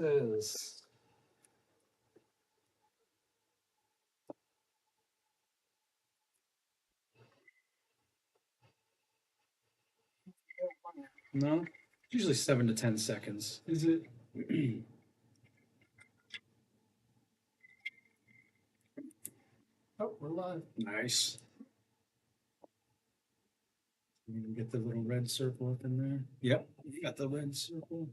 Says no, it's usually 7 to 10 seconds. Is it? Oh, we're live. Nice. You can get the little red circle up in there. Yep, you got the red circle.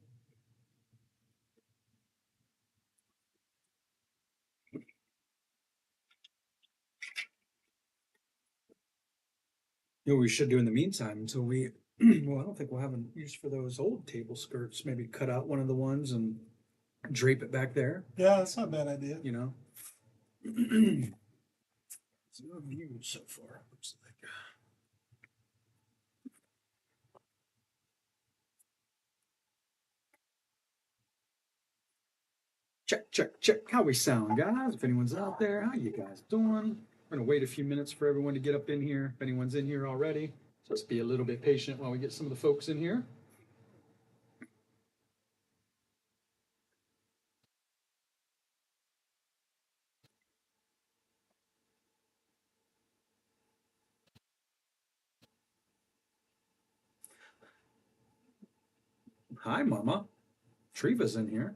You know what we should do in the meantime until we, well, I don't think we'll have a use for those old table skirts. Maybe cut out one of the ones and drape it back there, Yeah, that's not a bad idea. you know? So what have we used so far? Looks like. Check, check, check. How we sound, guys? If anyone's out there, how you guys doing? We're gonna wait a few minutes for everyone to get up in here. If anyone's in here already, just be a little bit patient while we get some of the folks in here. Hi, Mama. Treva's in here.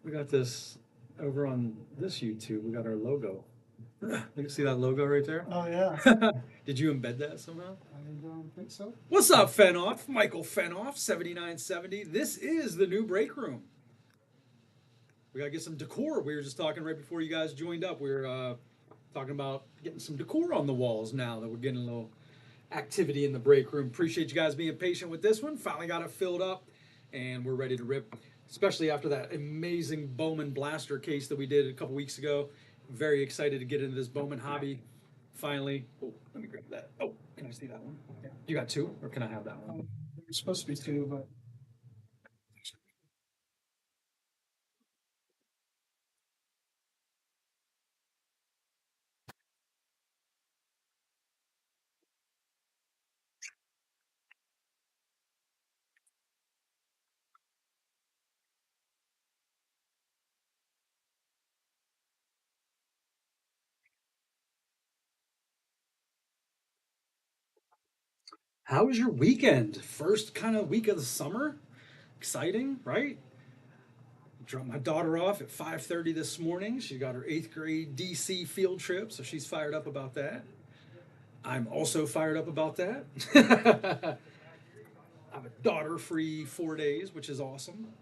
We got this over on this YouTube. We got our logo. You can see that logo right there? Oh, yeah. Did you embed that somehow? I don't think so. What's up, Fenoff? Michael Fenoff, 7970. This is the new break room. We gotta get some decor. We were just talking right before you guys joined up. We were talking about getting some decor on the walls now that we're getting a little activity in the break room. Appreciate you guys being patient with this one. Finally got it filled up and we're ready to rip, especially after that amazing Bowman blaster case that we did a couple weeks ago. Very excited to get into this Bowman hobby finally. Oh, let me grab that. Oh, can I see that one? Yeah. You got two, or can I have that one? There's supposed to be two, but How was your weekend? First kind of week of the summer? Exciting, right? Dropped my daughter off at 5:30 this morning. She got her 8th grade DC field trip, so she's fired up about that. I'm also fired up about that. I'm a daughter-free 4 days, which is awesome.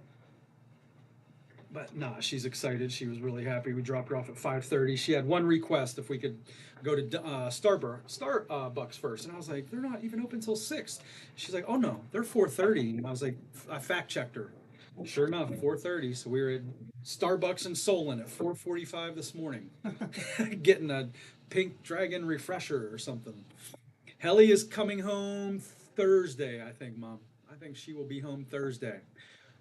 But nah, she's excited. She was really happy. We dropped her off at 5:30. She had one request if we could go to Starbucks first, and I was like, they're not even open till 6. She's like, oh no, they're 4:30, and I was like, I fact checked her. Sure enough, 4:30. So we were at Starbucks in Solon at 4:45 this morning, getting a pink dragon refresher or something. Helly is coming home Thursday, I think, Mom. I think she will be home Thursday.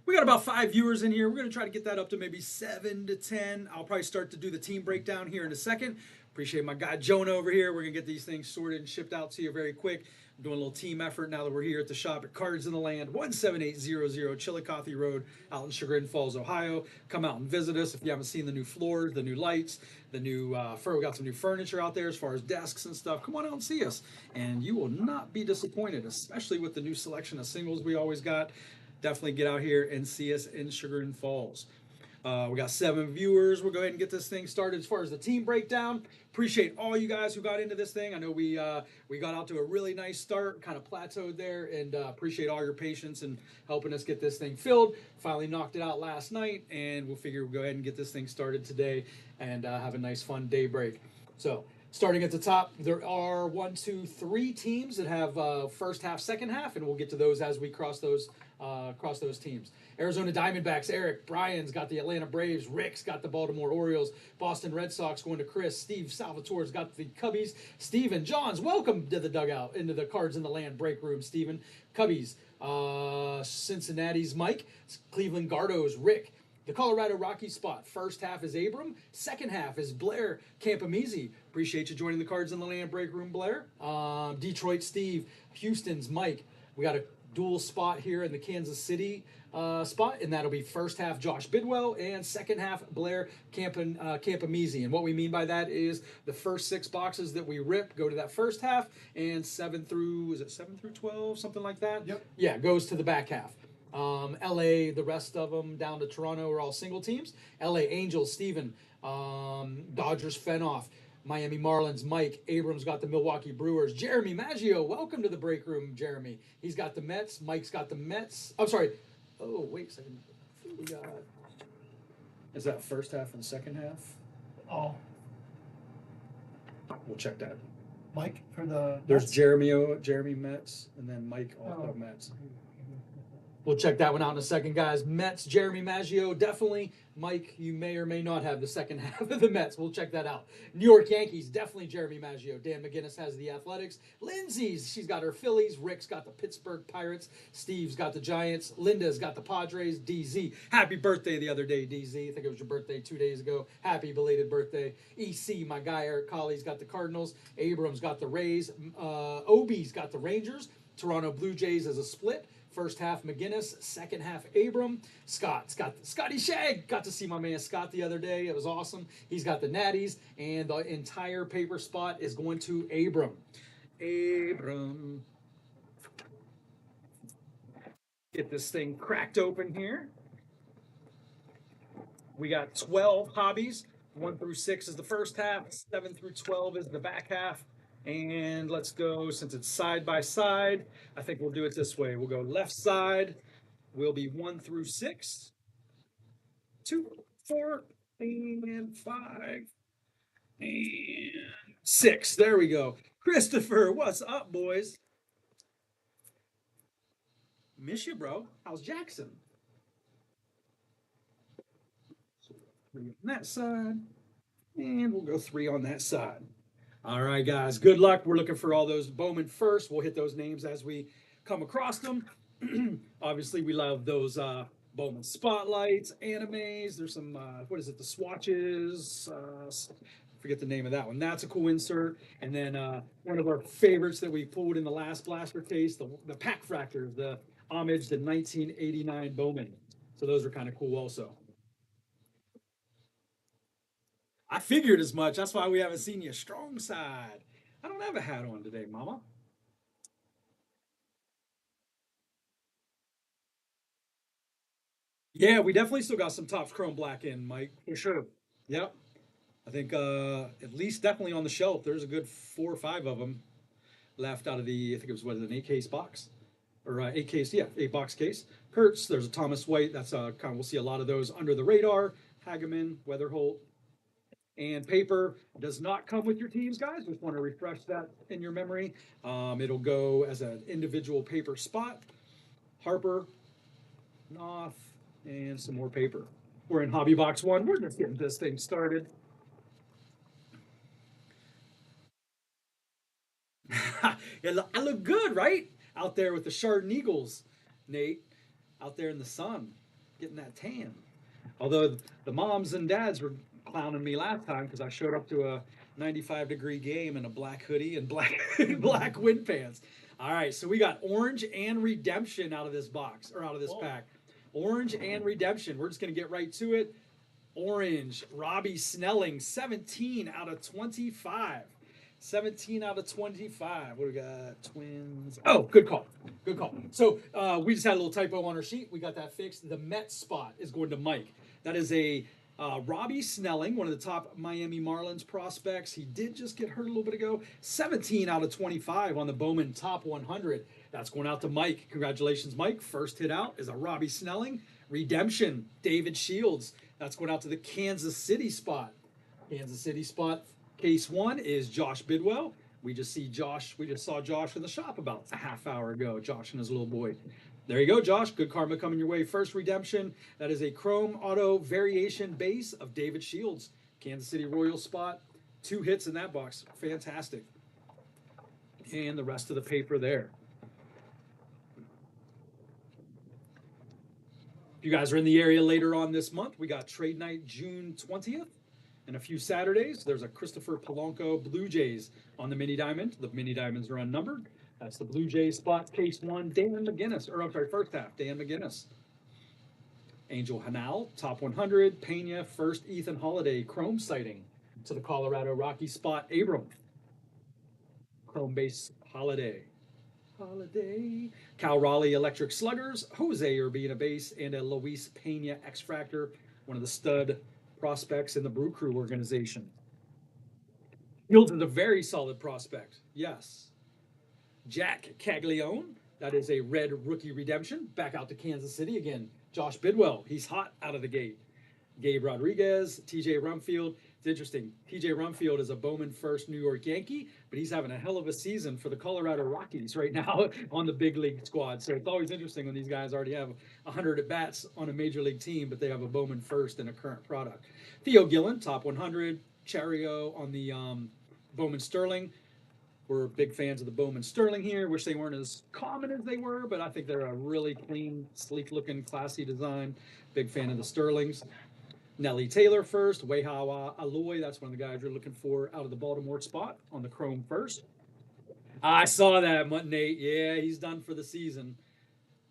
We got about 5 viewers in here. We're going to try to get that up to maybe 7 to 10. I'll probably start to do the team breakdown here in a second. Appreciate my guy Jonah over here. We're going to get these things sorted and shipped out to you very quick. I'm doing a little team effort now that we're here at the shop at Cards in the Land, 17800 Chillicothe Road out in Chagrin Falls, Ohio. Come out and visit us if you haven't seen the new floors, the new lights, the new we got some new furniture out there as far as desks and stuff. Come on out and see us, and you will not be disappointed, especially with the new selection of singles we always got. Definitely get out here and see us in Chagrin Falls. We got 7 viewers. We'll go ahead and get this thing started as far as the team breakdown. Appreciate all you guys who got into this thing. I know we got out to a really nice start, kind of plateaued there, and appreciate all your patience and helping us get this thing filled. Finally knocked it out last night, and we'll figure we'll go ahead and get this thing started today and have a nice fun day break. So starting at the top, there are 1, 2, 3 teams that have first half, second half, and we'll get to those as we cross those teams. Arizona Diamondbacks, Eric. Brian's got the Atlanta Braves. Rick's got the Baltimore Orioles. Boston Red Sox going to Chris. Steve Salvatore's got the Cubbies. Steven Johns, welcome to the dugout, into the Cards in the Land break room, Steven. Cubbies. Cincinnati's Mike. Cleveland Gardo's Rick. The Colorado Rockies spot. First half is Abram. Second half is Blair Campamisi. Appreciate you joining the Cards in the Land break room, Blair. Detroit Steve. Houston's Mike. We got a dual spot here in the Kansas City spot, and that'll be first half Josh Bidwell and second half Blair Campamese. And what we mean by that is the first 6 boxes that we rip go to that first half, and 7 through 12, something like that? Yep. Yeah, goes to the back half. LA, the rest of them down to Toronto are all single teams. LA Angels, Steven. Dodgers, Fenoff. Miami Marlins, Mike. Abrams got the Milwaukee Brewers. Jeremy Maggio, welcome to the break room, Jeremy. He's got the Mets. Mike's got the Mets. I'm sorry. Oh, wait a second. We got. Is that first half and second half? Oh, We'll check that. Mike for the. There's Jeremy Mets, and then Mike also Oh. Mets. We'll check that one out in a second, guys. Mets, Jeremy Maggio, definitely. Mike, you may or may not have the second half of the Mets. We'll check that out. New York Yankees, definitely Jeremy Maggio. Dan McGinnis has the Athletics. Lindsay's, she's got her Phillies. Rick's got the Pittsburgh Pirates. Steve's got the Giants. Linda's got the Padres. DZ, happy birthday the other day, DZ. I think it was your birthday 2 days ago. Happy belated birthday. EC, my guy Eric Colley's got the Cardinals. Abrams got the Rays. Obi's got the Rangers. Toronto Blue Jays as a split. First half McGinnis, second half Abram. Scotty Shag. Got to see my man Scott the other day. It was awesome. He's got the Natties, and the entire paper spot is going to Abram. Get this thing cracked open here. We got 12 hobbies. 1 through 6 is the first half. 7 through 12 is the back half. And let's go, since it's side by side, I think we'll do it this way. We'll go left side, will be 1 through 6, 2, 4, and 5, and 6. There we go. Christopher, what's up, boys? Miss you, bro. How's Jackson? So 3 on that side, and we'll go 3 on that side. All right, guys, good luck. We're looking for all those Bowman first. We'll hit those names as we come across them. Obviously, we love those Bowman spotlights, animes. There's some, what is it, the swatches? Forget the name of that one. That's a cool insert. And then one of our favorites that we pulled in the last blaster case, the Pack Fractors, the homage to 1989 Bowman. So those are kind of cool also. I figured as much. That's why we haven't seen you strong side. I don't have a hat on today, mama. Yeah, we definitely still got some Topps Chrome Black in, Mike. For sure. Yep. I think at least definitely on the shelf, there's a good 4 or 5 of them left out of the, I think it was, what, an 8-case box? Or 8-case, yeah, 8-box case. Kurtz, there's a Thomas White. That's kind of, we'll see a lot of those under the radar. Hageman, Weatherholt. And paper does not come with your teams, guys. Just want to refresh that in your memory. It'll go as an individual paper spot. Harper, Knopf, and some more paper. We're in Hobby Box 1. We're just getting this thing started. I look good, right? Out there with the Chardon Eagles, Nate. Out there in the sun, getting that tan. Although the moms and dads were clowning me last time because I showed up to a 95-degree game in a black hoodie and black wind pants. All right, so we got orange and redemption out of this box, or out of this pack. Orange and redemption. We're just going to get right to it. Orange, Robbie Snelling, 17 out of 25. 17 out of 25. What do we got? Twins. Oh, good call. Good call. So we just had a little typo on our sheet. We got that fixed. The Mets spot is going to Mike. That is a Robbie Snelling, one of the top Miami Marlins prospects. He did just get hurt a little bit ago. 17 out of 25 on the Bowman Top 100. That's going out to Mike. Congratulations, Mike. First hit out is a Robbie Snelling. Redemption, David Shields. That's going out to the Kansas City spot. Kansas City spot. Case 1 is Josh Bidwell. We just saw Josh in the shop about a half hour ago. Josh and his little boy. There you go, Josh. Good karma coming your way. First redemption. That is a chrome auto variation base of David Shields. Kansas City Royals spot. 2 hits in that box. Fantastic. And the rest of the paper there. If you guys are in the area later on this month, we got trade night June 20th. And a few Saturdays, there's a Christopher Polanco Blue Jays on the mini diamond. The mini diamonds are unnumbered. That's the Blue Jays spot, case 1, Dan McGinnis. Or I'm sorry, first half, Dan McGinnis. Angel Hanal, top 100. Pena, first Ethan Holiday chrome sighting to the Colorado Rocky spot. Abram, chrome base Holiday. Holiday. Cal Raleigh Electric Sluggers, Jose Urbina base, and a Luis Pena X-Fractor, one of the stud prospects in the Brew Crew organization. Fields is a very solid prospect, yes. Jack Caglione, that is a red rookie redemption, back out to Kansas City again. Josh Bidwell, he's hot out of the gate. Gabe Rodriguez, TJ Rumfield. It's interesting. TJ Rumfield is a Bowman first New York Yankee, but he's having a hell of a season for the Colorado Rockies right now on the big league squad. So it's always interesting when these guys already have 100 at bats on a major league team, but they have a Bowman first and a current product. Theo Gillen, top 100. Cherio on the Bowman Sterling. We're big fans of the Bowman Sterling here. Wish they weren't as common as they were, but I think they're a really clean, sleek-looking, classy design. Big fan of the Sterlings. Nelly Taylor first. Wehawa Aloy, that's one of the guys you're looking for out of the Baltimore spot on the chrome first. I saw that, Nate. Yeah, he's done for the season.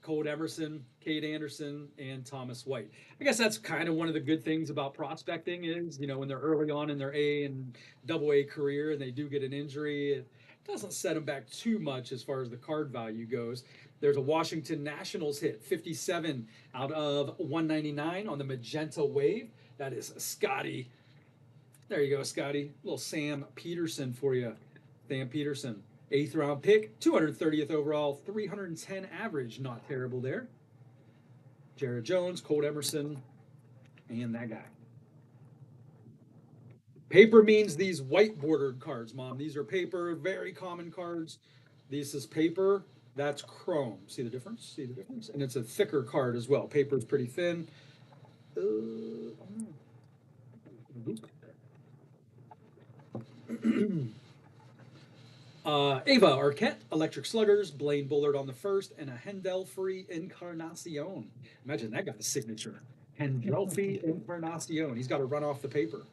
Colt Emerson, Cade Anderson, and Thomas White. I guess that's kind of one of the good things about prospecting is, you know, when they're early on in their A and AA career and they do get an injury, it doesn't set them back too much as far as the card value goes. There's a Washington Nationals hit, 57 out of 199 on the Magenta Wave. That is Scotty. There you go, Scotty. Little Sam Peterson for you. Sam Peterson. 8th round pick, 230th overall, 310 average. Not terrible there. Jared Jones, Colt Emerson, and that guy. Paper means these white bordered cards, Mom. These are paper, very common cards. This is paper. That's chrome. See the difference? See the difference? And it's a thicker card as well. Paper is pretty thin. Ava Arquette, Electric Sluggers, Blaine Bullard on the first, and a Hendelfree Encarnacion. Imagine that guy's signature. Hendelfree Encarnacion. He's got to run off the paper.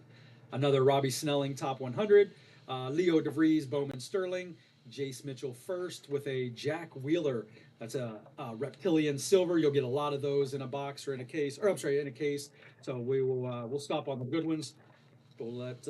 Another Robbie Snelling, top 100. Leo DeVries, Bowman Sterling. Jace Mitchell first with a Jack Wheeler. That's a Reptilian Silver. You'll get a lot of those in a box or in a case. Or I'm sorry, in a case. So we'll stop on the good ones. We'll let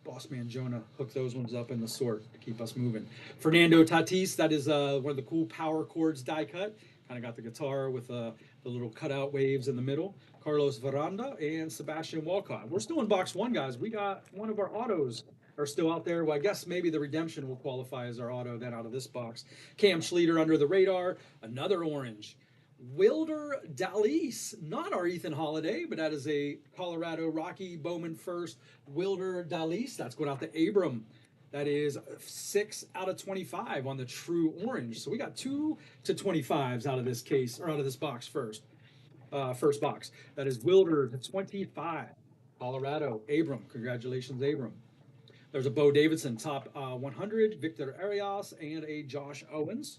Boss Man Jonah hook those ones up in the sort to keep us moving. Fernando Tatis, that is one of the cool power chords die cut. Kind of got the guitar with the little cutout waves in the middle. Carlos Veranda and Sebastian Walcott. We're still in box one, guys. We got one of our autos are still out there. Well, I guess maybe the redemption will qualify as our auto then out of this box. Cam Schleter under the radar. Another orange. Wilder Dalise, not our Ethan Holiday, but that is a Colorado Rocky Bowman first. Wilder Dalise, that's going out to Abram. That is 6 out of 25 on the true orange. So we got 2 to 25s out of this case, or out of this box first. First box. That is Wilder to 25. Colorado, Abram. Congratulations, Abram. There's a Bo Davidson top 100, Victor Arias, and a Josh Owens.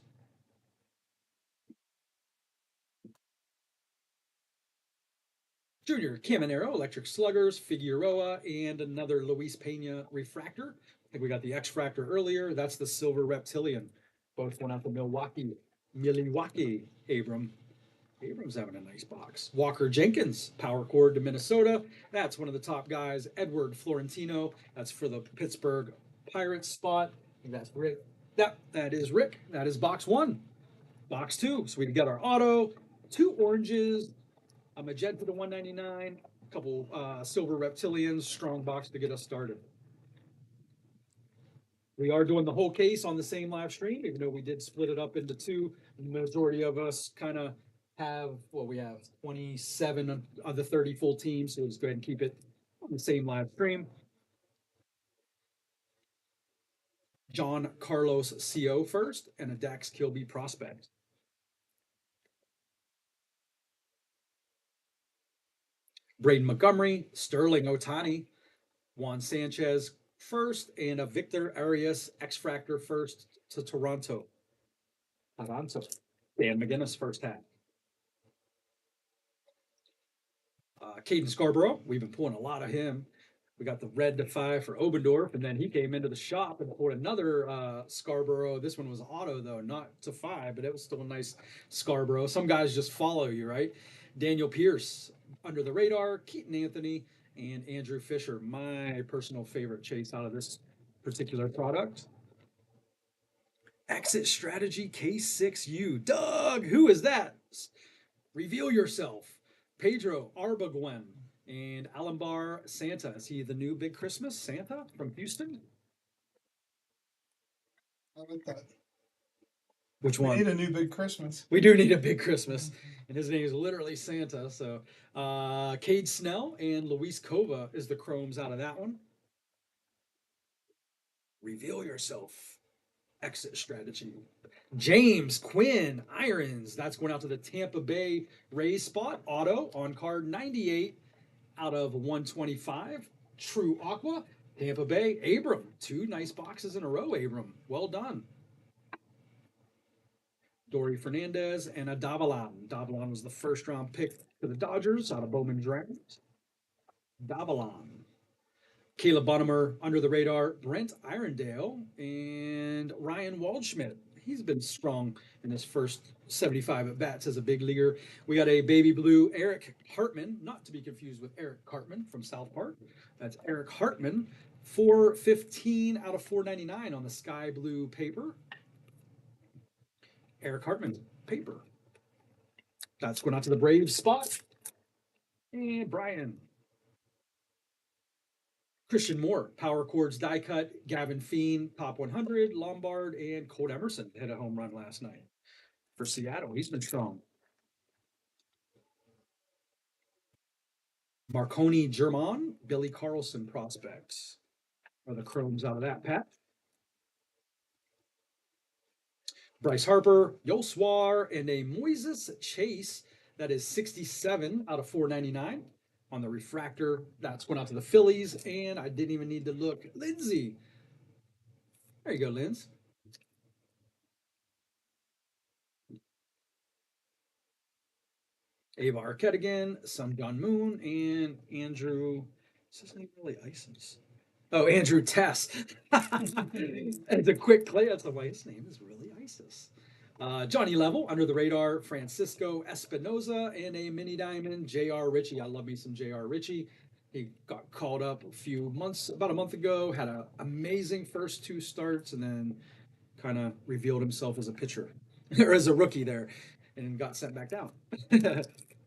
Junior Caminero, Electric Sluggers, Figueroa, and another Luis Pena Refractor. I think we got the X-Fractor earlier. That's the Silver Reptilian. Both went out to Milwaukee, Abram. Abram's having a nice box. Walker Jenkins, power chord to Minnesota. That's one of the top guys. Edward Florentino. That's for the Pittsburgh Pirates spot. I think that's Rick. That is Rick. That is box one. Box two. So we got our auto, 2 oranges, a magenta to 199, a couple silver reptilians, strong box to get us started. We are doing the whole case on the same live stream, even though we did split it up into 2. The majority of us kind of have, well, we have 27 of the 30 full teams, so let's go ahead and keep it on the same live stream. John Carlos CO first, and a Dax Kilby prospect. Braden Montgomery, Sterling Otani, Juan Sanchez first, and a Victor Arias X-Fractor first to Toronto. Dan McGinnis first hat. Caden Scarborough, we've been pulling a lot of him. We got the red to 5 for Obendorf, and then he came into the shop and pulled another Scarborough. This one was auto, though, not to 5, but it was still a nice Scarborough. Some guys just follow you, right? Daniel Pierce, Under the Radar, Keaton Anthony, and Andrew Fisher. My personal favorite chase out of this particular product. Exit Strategy K6U. Doug, who is that? Reveal yourself. Pedro Arboguen and Alambar Santa. Is he the new Big Christmas Santa from Houston? I like that. Which We one? need a new Big Christmas. We do need a Big Christmas. And his name is literally Santa. So Cade Snell and Luis Cova is the chromes out of that one. Reveal yourself. Exit Strategy. James Quinn Irons. That's going out to the Tampa Bay Rays spot. Auto on card 98 out of 125. True Aqua. Tampa Bay. Abram. 2 nice boxes in a row, Abram. Well done. Dory Fernandez and a Davalan. Davalan was the first round pick for the Dodgers out of Bowman Dragons. Davalan. Caleb Bonnemer, Under the Radar, Brent Irondale, and Ryan Waldschmidt. He's been strong in his first 75 at bats as a big leaguer. We got a baby blue Eric Hartman, not to be confused with Eric Cartman from South Park. That's Eric Hartman, 415 out of 499 on the sky blue paper. Eric Hartman paper. That's going out to the Braves spot. And Brian. Christian Moore, Power Chords die cut, Gavin Fiend, top 100, Lombard, and Colt Emerson hit a home run last night for Seattle. He's been strong. Marconi German, Billy Carlson prospects are the chromes out of that pack. Bryce Harper, Yoswar, and a Moises Chase that is 67 out of 499 on the refractor. That's going out to the Phillies, and I didn't even need to look. Lindsay. There you go, Linz. Ava Arquette again, Sun John Moon, and Andrew. Is his name really Isis? Oh, Andrew Tess. It's a quick play. That's why his name is really Isis. Johnny Level, Under the Radar, Francisco Espinoza, and a mini diamond, J.R. Ritchie. I love me some J.R. Ritchie. He got called up about a month ago, had an amazing first 2 starts, and then kind of revealed himself as a pitcher, or as a rookie there, and got sent back down.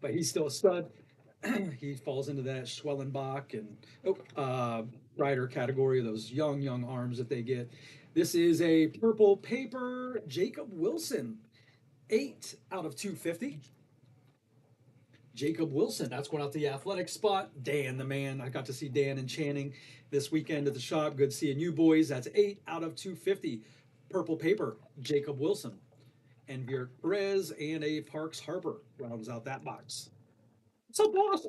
But he's still a stud. He falls into that Schwellenbach and rider category, those young arms that they get. This is a purple paper Jacob Wilson, 8 out of 250. Jacob Wilson, that's going out to the athletic spot. Dan, the man. I got to see Dan and Channing this weekend at the shop. Good seeing you boys. That's 8 out of 250. Purple paper, Jacob Wilson. And Vier Perez and a Parks Harper rounds out that box. What's up, boss?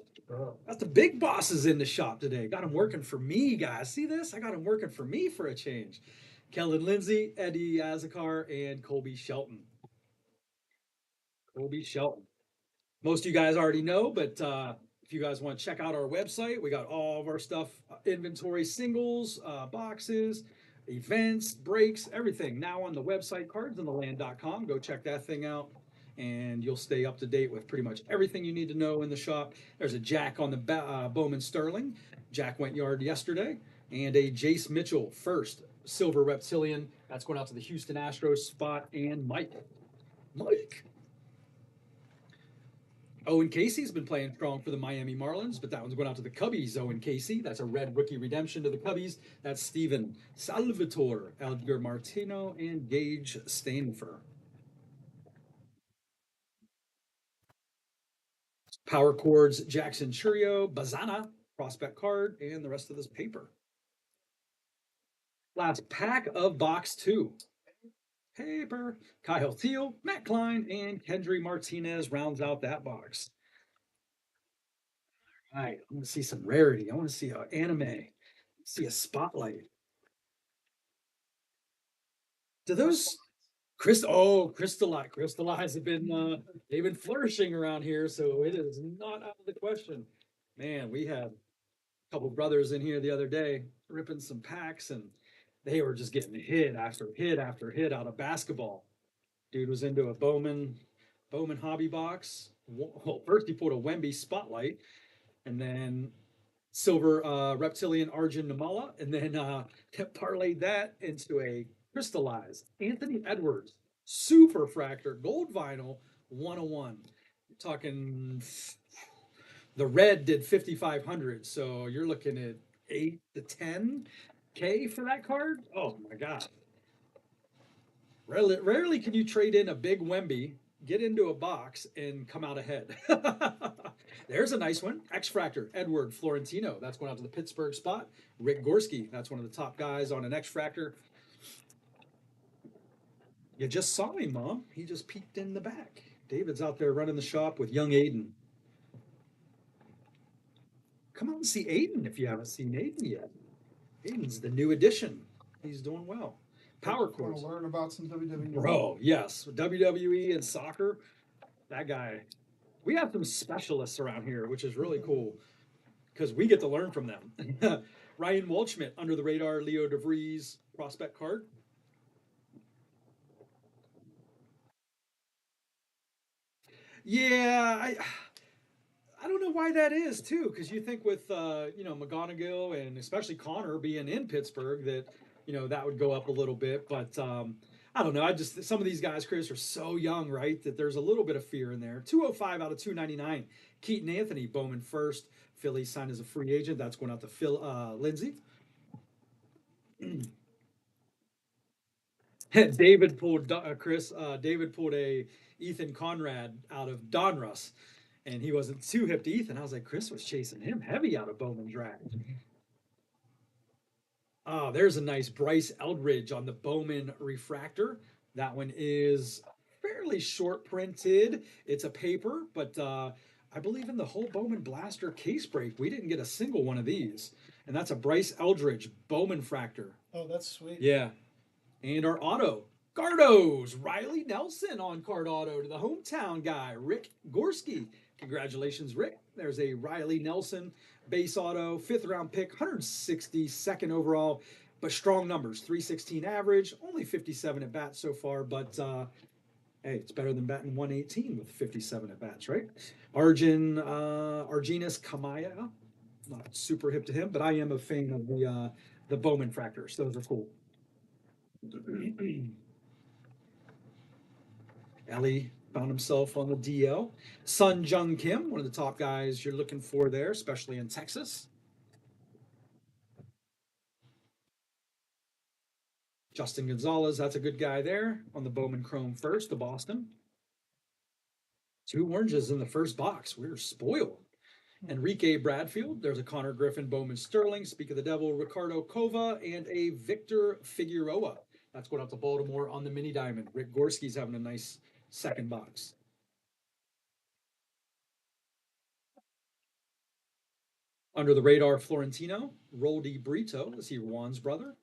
Got the big bosses in the shop today. Got them working for me, guys. See this? I got them working for me for a change. Kellen Lindsay, Eddie Azakar, and Colby Shelton. Colby Shelton. Most of you guys already know, but if you guys want to check out our website, we got all of our stuff, inventory, singles, boxes, events, breaks, everything now on the website, cardsintheland.com. Go check that thing out, and you'll stay up to date with pretty much everything you need to know in the shop. There's a Jack on the Bowman Sterling. Jack went yard yesterday, and a Jace Mitchell first silver reptilian. That's going out to the Houston Astros spot, and Mike. Owen Casey's been playing strong for the Miami Marlins, but that one's going out to the Cubbies. Owen Casey, that's a red rookie redemption to the Cubbies. That's Steven Salvatore, Edgar Martino, and Gage Stainfer. Power Chords, Jackson Churio, Bazana, prospect card, and the rest of this paper. Last pack of box 2. Paper. Kyle Thiel, Matt Klein, and Kendry Martinez rounds out that box. All right, I want to see some rarity. I want to see an anime. See a spotlight. Do those crystallize have been they've been flourishing around here, so it is not out of the question. Man, we had a couple brothers in here the other day ripping some packs, and they were just getting hit after hit after hit out of basketball. Dude was into a Bowman hobby box. Well, first he pulled a Wemby Spotlight, and then silver reptilian Arjun Namala, and then parlayed that into a crystallized Anthony Edwards super fractor gold vinyl 101. You're talking the red did 5,500, so you're looking at 8 to 10K for that card. Oh my god! Rarely can you trade in a big Wemby, get into a box, and come out ahead. There's a nice one. X Fractor, Edward Florentino. That's going out to the Pittsburgh spot. Rick Gorski, that's one of the top guys on an X Fractor. You just saw him, Mom. He just peeked in the back. David's out there running the shop with young Aiden. Come out and see Aiden if you haven't seen Aiden yet. Aiden's the new addition. He's doing well. Power Want chords. to learn about some WWE? Bro, yes. WWE and soccer. That guy. We have some specialists around here, which is really cool because we get to learn from them. Ryan Waldschmidt, under the radar, Leo DeVries prospect card. Yeah, I don't know why that is too, because you think with McGonigal and especially Connor being in Pittsburgh that that would go up a little bit, but I don't know. I just some of these guys, Chris, are so young, right? That there's a little bit of fear in there. 205 out of 299. Keaton Anthony, Bowman first. Philly signed as a free agent. That's going out to Phil Lindsay. David pulled Chris. David pulled a Ethan Conrad out of Donruss, and he wasn't too hip to Ethan. I was like, Chris was chasing him heavy out of Bowman draft. Oh, there's a nice Bryce Eldridge on the Bowman refractor. That one is fairly short printed. It's a paper, but I believe in the whole Bowman Blaster case break, we didn't get a single one of these. And that's a Bryce Eldridge Bowman fractor. Oh, that's sweet. Yeah. And our auto, Gardos, Riley Nelson on card auto to the hometown guy, Rick Gorski. Congratulations, Rick. There's a Riley Nelson base auto, 5th-round pick, 162nd overall, but strong numbers, 316 average, only 57 at bats so far, but hey, it's better than batting 118 with 57 at bats, right? Arginus Kamaya, not super hip to him, but I am a fan of the Bowman fractors. Those are cool. Ellie found himself on the DL. Sun Jung Kim, one of the top guys you're looking for there, especially in Texas. Justin Gonzalez, that's a good guy there on the Bowman Chrome first, the Boston. 2 oranges in the first box. We're spoiled. Enrique Bradfield, there's a Connor Griffin, Bowman Sterling, Speak of the Devil, Ricardo Cova, and a Victor Figueroa. That's going out to Baltimore on the mini diamond. Rick Gorski's having a nice second box. Under the radar, Florentino, Roldy Brito. Is he Juan's brother?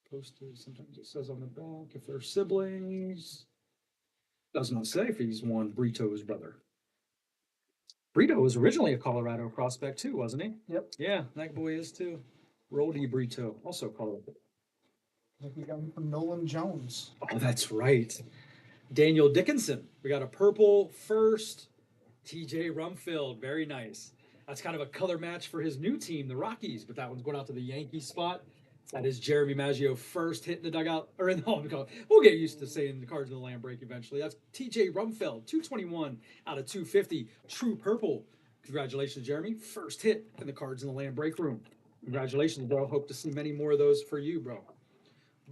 Posted, sometimes it says on the back if they're siblings. Does not say if he's Juan Brito's brother. Brito was originally a Colorado prospect too, wasn't he? Yep. Yeah, that boy is too. Roldy Brito, also Colorado. I think we got him from Nolan Jones. Oh, that's right. Daniel Dickinson. We got a purple first. TJ Rumfield, very nice. That's kind of a color match for his new team, the Rockies, but that one's going out to the Yankees spot. That is Jeremy Maggio first hit in the dugout, or in the home. We'll get used to saying the cards in the land break eventually. That's TJ Rumfeld, 221 out of 250, true purple. Congratulations, Jeremy. First hit in the cards in the land break room. Congratulations, bro. Hope to see many more of those for you, bro.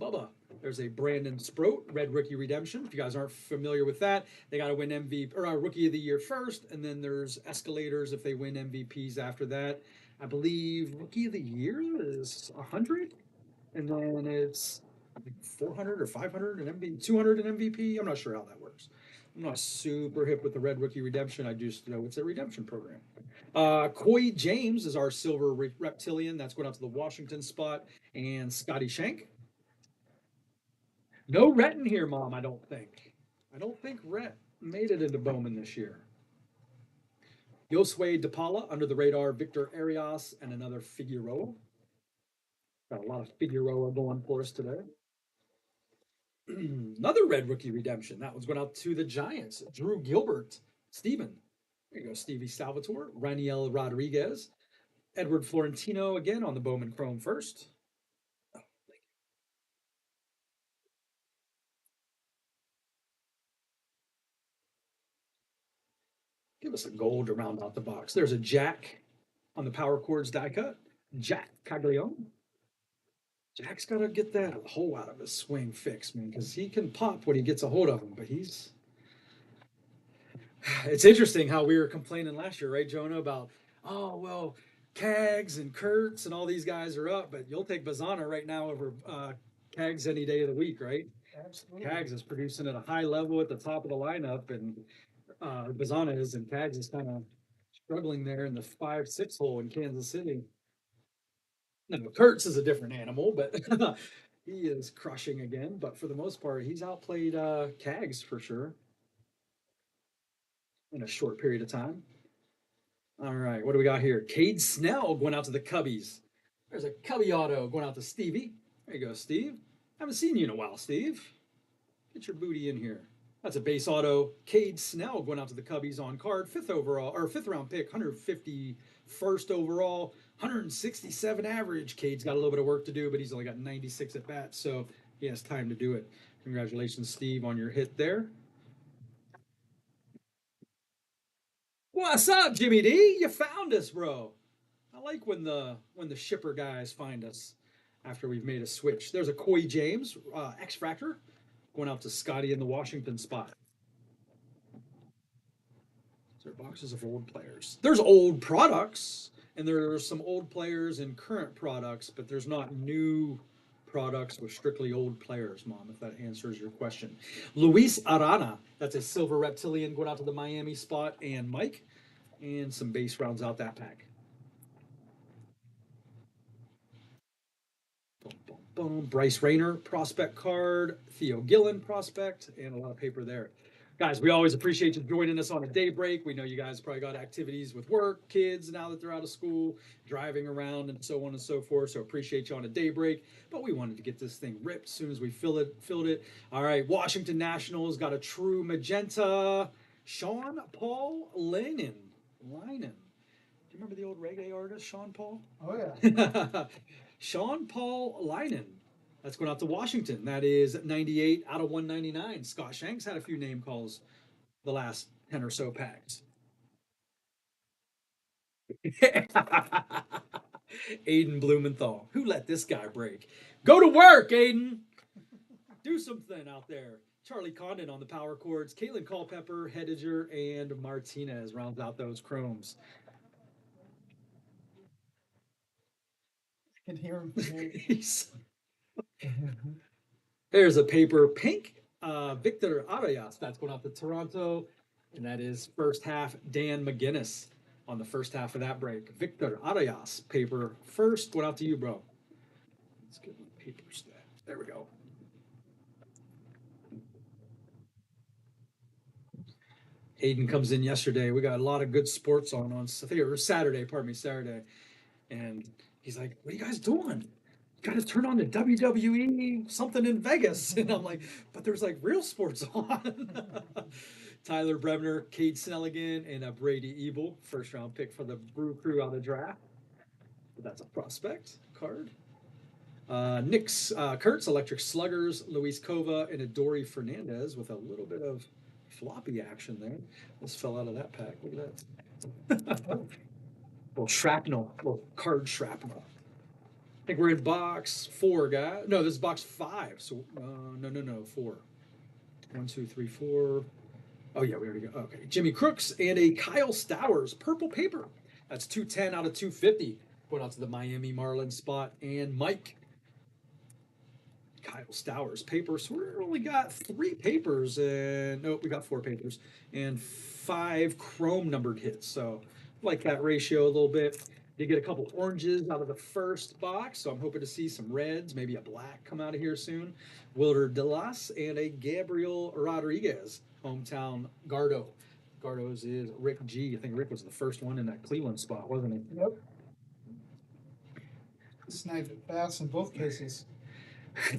Bubba. There's a Brandon Sproat, Red Rookie Redemption. If you guys aren't familiar with that, they got to win MVP or Rookie of the Year first, and then there's escalators if they win MVPs after that. I believe Rookie of the Year is 100, and then it's 400 or 500 and MVP, 200 and MVP. I'm not sure how that works. I'm not super hip with the Red Rookie Redemption. I just know it's a redemption program. Coy James is our silver reptilian. That's going out to the Washington spot, and Scotty Shank. No Rhett in here, Mom, I don't think. I don't think Rhett made it into Bowman this year. Josue DePaula, under the radar, Victor Arias, and another Figueroa. Got a lot of Figueroa going for us today. Another Red Rookie Redemption. That one's going out to the Giants. Drew Gilbert, Steven. There you go, Stevie Salvatore. Raniel Rodriguez. Edward Florentino again on the Bowman Chrome first. Give us a gold to round out the box. There's a Jack on the Power Chords die cut. Jack Caglione. Jack's got to get that hole out of his swing fixed, man, because he can pop when he gets a hold of him, but he's. It's interesting how we were complaining last year, right, Jonah, about, oh, well, Cags and Kurtz and all these guys are up, but you'll take Bazana right now over Cags any day of the week, right? Absolutely. Cags is producing at a high level at the top of the lineup, and Bazana is, and Cags is kind of struggling there in the 5-6 hole in Kansas City. No, Kurtz is a different animal, but he is crushing again. But for the most part, he's outplayed Cags for sure in a short period of time. All right, what do we got here? Cade Snell going out to the Cubbies. There's a Cubby auto going out to Stevie. There you go, Steve. Haven't seen you in a while, Steve. Get your booty in here. That's a base auto. Cade Snell going out to the Cubbies on card. 5th overall, or 5th round pick, 151st overall, 167 average. Cade's got a little bit of work to do, but he's only got 96 at bats, so he has time to do it. Congratulations, Steve, on your hit there. What's up, Jimmy D? You found us, bro. I like when the shipper guys find us after we've made a switch. There's a Coy James, X Fractor, going out to Scotty in the Washington spot. There are boxes of old players. There's old products, and there are some old players and current products, but there's not new products with strictly old players, Mom, if that answers your question. Luis Arana, that's a silver reptilian going out to the Miami spot, and Mike, and some base rounds out that pack. Boom, boom, boom. Bryce Rayner prospect card, Theo Gillen prospect, and a lot of paper there. Guys, we always appreciate you joining us on a day break. We know you guys probably got activities with work, kids now that they're out of school, driving around, and so on and so forth. So appreciate you on a day break. But we wanted to get this thing ripped as soon as we filled it. All right, Washington Nationals got a true magenta. Sean Paul Linen. Do you remember the old reggae artist, Sean Paul? Oh, yeah. Sean Paul Linen. That's going out to Washington. That is 98 out of 199. Scott Shanks had a few name calls the last 10 or so packs. Aiden Blumenthal. Who let this guy break? Go to work, Aiden. Do something out there. Charlie Condon on the power chords. Caitlin Culpepper, Hediger, and Martinez rounds out those chromes. I can hear him from here. There's a paper pink. Victor Arias, that's going out to Toronto. And that is first half Dan McGinnis on the first half of that break. Victor Arias, paper first. Going out to you, bro. Let's get my paper stat. There we go. Aiden comes in yesterday. We got a lot of good sports on I think it was Saturday. And he's like, "What are you guys doing? You got to turn on the WWE something in Vegas." And I'm like, "But there's like real sports on." Tyler Bremner, Cade Snell again, and a Brady Ebel, first round pick for the Brew Crew out of the draft. But that's a prospect card. Nick's Kurtz, Electric Sluggers, Luis Cova, and a Dory Fernandez with a little bit of floppy action there. This fell out of that pack. Look at that. Little shrapnel, little card shrapnel. I think we're in box 4, guys. No, this is box 5. So, no, 4. 1, 2, 3, 4. Oh, yeah, we already go. Okay. Jimmy Crooks and a Kyle Stowers, purple paper. That's 210 out of 250. Going out to the Miami Marlins spot. And Mike. Kyle Stowers paper. So we only got 3 papers. And nope, we got 4 papers. And 5 chrome numbered hits. So like that ratio a little bit. Did get a couple oranges out of the first box, so I'm hoping to see some reds, maybe a black come out of here soon. Wilder Delas and a Gabriel Rodriguez, hometown Gardo. Gardo's is Rick G. I think Rick was the first one in that Cleveland spot, wasn't he? Yep. Sniped it fast in both cases.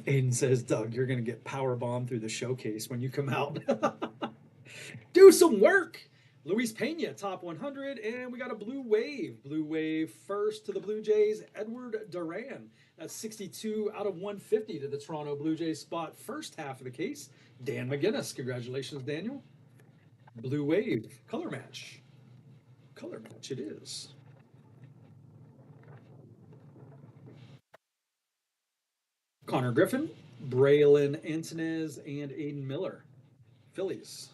Aiden says, "Doug, you're going to get power bombed through the showcase when you come out." Do some work. Luis Pena, top 100, and we got a blue wave. Blue wave first to the Blue Jays, Edward Duran. That's 62 out of 150 to the Toronto Blue Jays spot. First half of the case, Dan McGinnis. Congratulations, Daniel. Blue wave, color match. Color match it is. Connor Griffin, Braylon Antonez, and Aiden Miller. Phillies.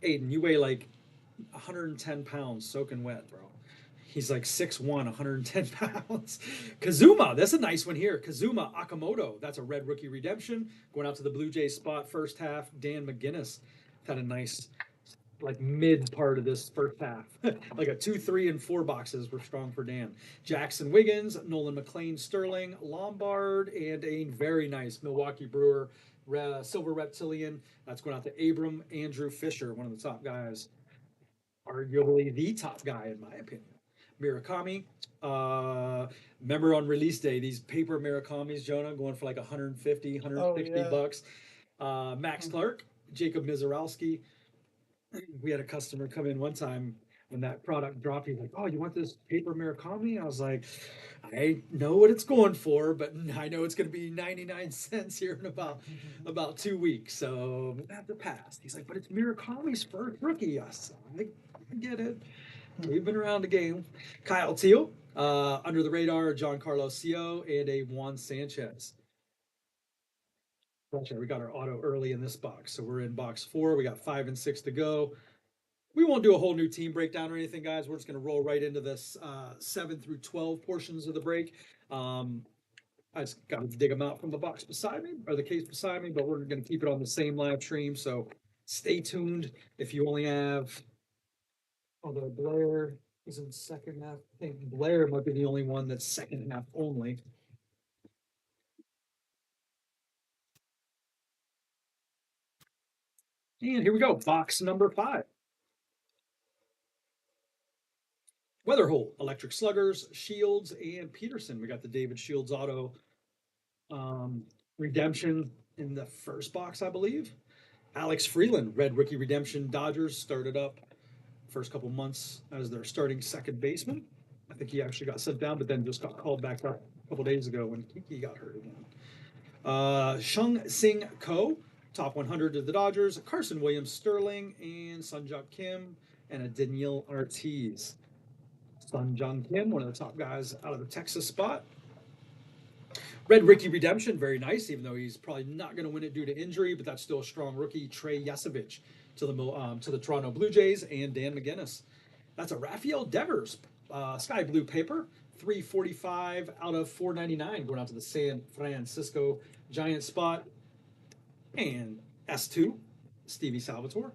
Aiden, you weigh like 110 pounds soaking wet, bro. He's like 6'1", 110 pounds. Kazuma, that's a nice one here. Kazuma Akamoto, that's a red rookie redemption. Going out to the Blue Jays spot first half. Dan McGinnis had a nice, like mid part of this first half. Like a 2, 3, and 4 boxes were strong for Dan. Jackson Wiggins, Nolan McLean Sterling, Lombard, and a very nice Milwaukee Brewer Silver Reptilian. That's going out to Abram Andrew Fisher, one of the top guys. Arguably the top guy, in my opinion. Murakami. Remember on release day, these paper Murakamis, Jonah, going for like 150, 160 yeah. bucks. Max Clark, Jacob Mizarowski. We had a customer come in one time when that product dropped. He's like, "Oh, you want this paper Murakami?" I was like, "I know what it's going for, but I know it's going to be 99 cents here in about 2 weeks, so I'm gonna have to pass." He's like, "But it's Murakami's first rookie." I said, "I get it. We've been around the game." Kyle Teal, under the radar, Giancarlo Sio, and a Juan Sanchez. We got our auto early in this box, so we're in box 4. We got 5 and 6 to go. We won't do a whole new team breakdown or anything, guys. We're just going to roll right into this 7 through 12 portions of the break. I just got to dig them out from the box beside me, or the case beside me, but we're going to keep it on the same live stream, so stay tuned. If you only have, although Blair is in second half, I think Blair might be the only one that's second half only. And here we go, box number 5. Weatherhole, Electric Sluggers, Shields, and Peterson. We got the David Shields auto redemption in the first box, I believe. Alex Freeland, red rookie redemption. Dodgers started up first couple months as their starting second baseman. I think he actually got sent down, but then just got called back up a couple days ago when Kiki got hurt again. Shung Sing Ko, top 100 to the Dodgers. Carson Williams Sterling, and Sunjak Kim, and a Daniel Ortiz. Sunjung Kim, one of the top guys out of the Texas spot. Red Ricky redemption, very nice, even though he's probably not going to win it due to injury, but that's still a strong rookie. Trey Yesovich to the Toronto Blue Jays, and Dan McGinnis. That's a Rafael Devers sky blue paper, 345 out of 499, going out to the San Francisco Giants spot. And S2, Stevie Salvatore.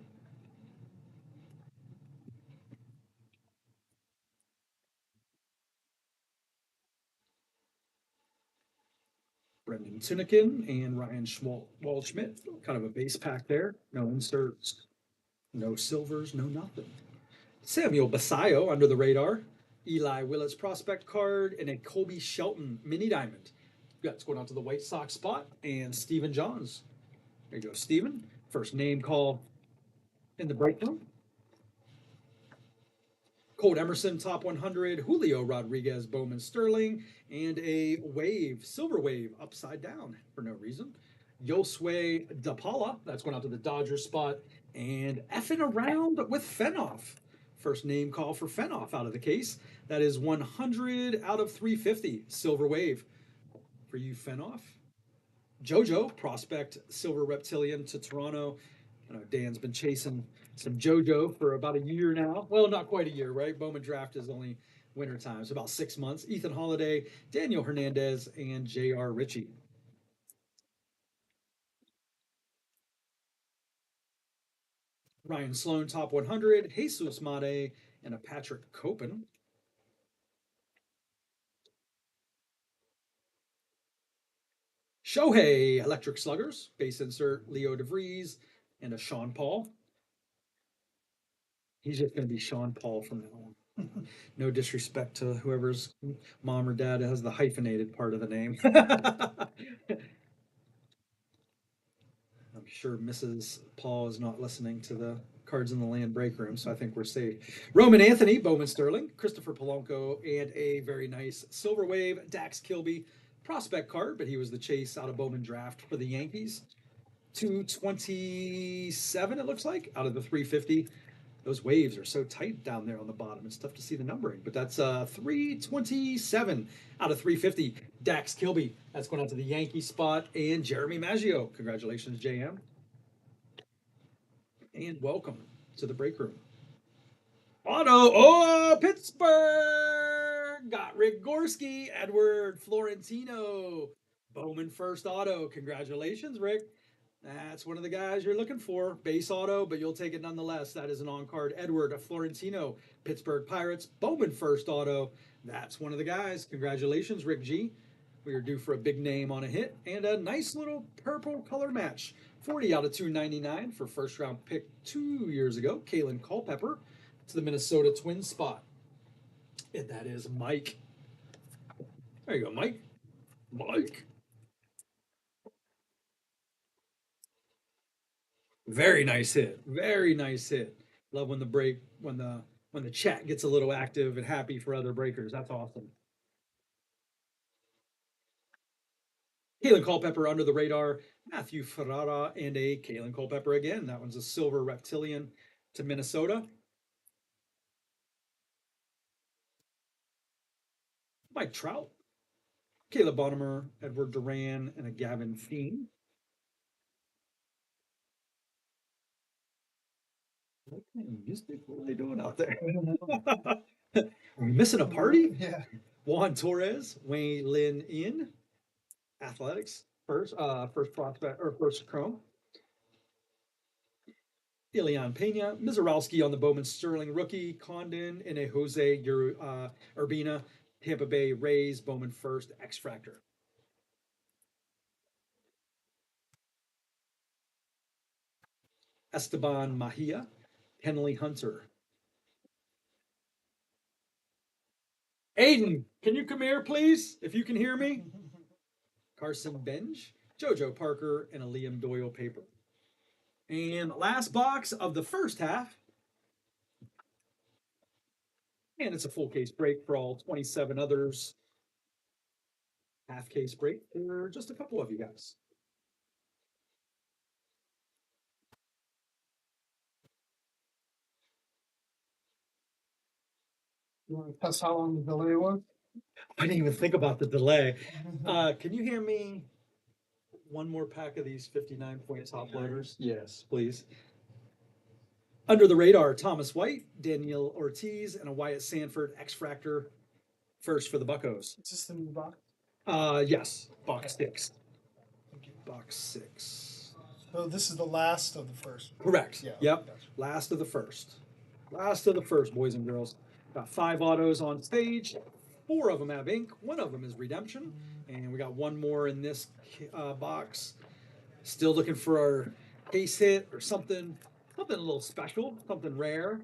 Brendan Tunikin and Ryan Waldschmidt. Kind of a base pack there. No inserts, no silvers, no nothing. Samuel Basayo under the radar. Eli Willits prospect card, and a Kobe Shelton mini diamond. That's going out to the White Sox spot, and Stephen Johns. There you go, Stephen. First name call in the break room. Colt Emerson, top 100. Julio Rodriguez, Bowman Sterling, and a wave, silver wave, upside down for no reason. Yosue DePaula, that's going out to the Dodgers spot, and effing around with Fenoff. First name call for Fenoff out of the case. That is 100 out of 350, silver wave for you, Fenoff. JoJo, prospect, silver reptilian to Toronto. I know Dan's been chasing some JoJo for about a year now. Well, not quite a year, right? Bowman draft is only winter time, so about 6 months. Ethan Holiday, Daniel Hernandez, and J.R. Ritchie. Ryan Sloan, top 100. Jesus Mate, and a Patrick Copen. Shohei, Electric Sluggers, base insert, Leo DeVries, and a Sean Paul. He's just going to be Sean Paul from now on. No disrespect to whoever's mom or dad has the hyphenated part of the name. I'm Sure Mrs. Paul is not listening to the Cards in the Land break room, so I think we're safe. Roman Anthony, Bowman Sterling, Christopher Polanco, and a very nice Silver Wave Dax Kilby prospect card, but he was the chase out of Bowman draft for the Yankees. 227, it looks like, out of the 350. Those waves are so tight down there on the bottom. It's tough to see the numbering, but that's 327 out of 350. Dax Kilby, that's going out to the Yankee spot, and Jeremy Maggio. Congratulations, JM. And welcome to the break room. Auto, oh, Pittsburgh! Got Rick Gorski, Edward Florentino. Bowman first auto. Congratulations, Rick. That's one of the guys you're looking for. Base auto, but you'll take it nonetheless. That is an on-card Edward Florentino, Pittsburgh Pirates, Bowman first auto. That's one of the guys. Congratulations, Rick G. We are due for a big name on a hit and a nice little purple color match. 40 out of 299 for first round pick 2 years ago. Kalen Culpepper to the Minnesota Twins spot. And that is Mike. There you go, Mike. Mike. Very nice hit. Very nice hit. Love when the chat gets a little active and happy for other breakers. That's awesome. Kalen Culpepper under the radar. Matthew Ferrara and a Kalen Culpepper again. That one's a silver reptilian to Minnesota. Mike Trout. Caleb Bonnemer, Edward Duran, and a Gavin Feen. What kind of music? What are they doing out there? Are we missing a party? Yeah. Juan Torres, Wayne Lin in Athletics, first prospect or first chrome. Ilian Pena, Mizorowski on the Bowman Sterling rookie, Condon, and a Jose Urbina, Tampa Bay Rays, Bowman first, X-Fractor. Esteban Mahia, Henley Hunter. Aiden, can you come here, please, if you can hear me? Carson Benj, Jojo Parker, and a Liam Doyle paper. And last box of the first half. And it's a full case break for all 27 others. Half case break for just a couple of you guys. You want to test how long the delay was? I didn't even think about the delay. Can you hand me one more pack of these 59-point top loaders? Yes, please. Under the radar, Thomas White, Daniel Ortiz, and a Wyatt Sanford X-Fractor first for the Buccos. Is this the new box? Yes, box Okay. 6. Thank you. Box 6. So this is the last of the first. Correct. Yeah. Yep. Gotcha. Last of the first. Last of the first, boys and girls. Got 5 autos on stage. 4 of them have ink. 1 of them is redemption. And we got 1 more in this box. Still looking for our case hit or something a little special, something rare.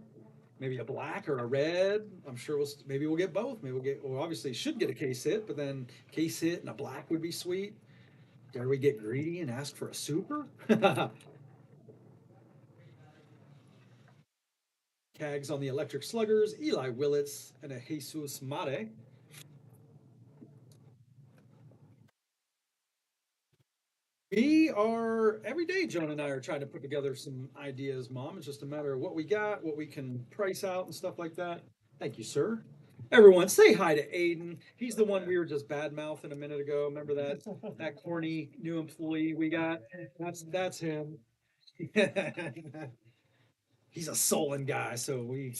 Maybe a black or a red. I'm sure maybe we'll get both. Well, obviously should get a case hit, but then case hit and a black would be sweet. Dare we get greedy and ask for a super? Cags on the Electric Sluggers, Eli Willits, and a Jesus Mate. We are, every day, Joan and I are trying to put together some ideas, Mom. It's just a matter of what we got, what we can price out and stuff like that. Thank you, sir. Everyone, say hi to Aiden. He's the one we were just bad mouthing a minute ago. Remember that corny new employee we got? That's him. He's a sullen guy, so we're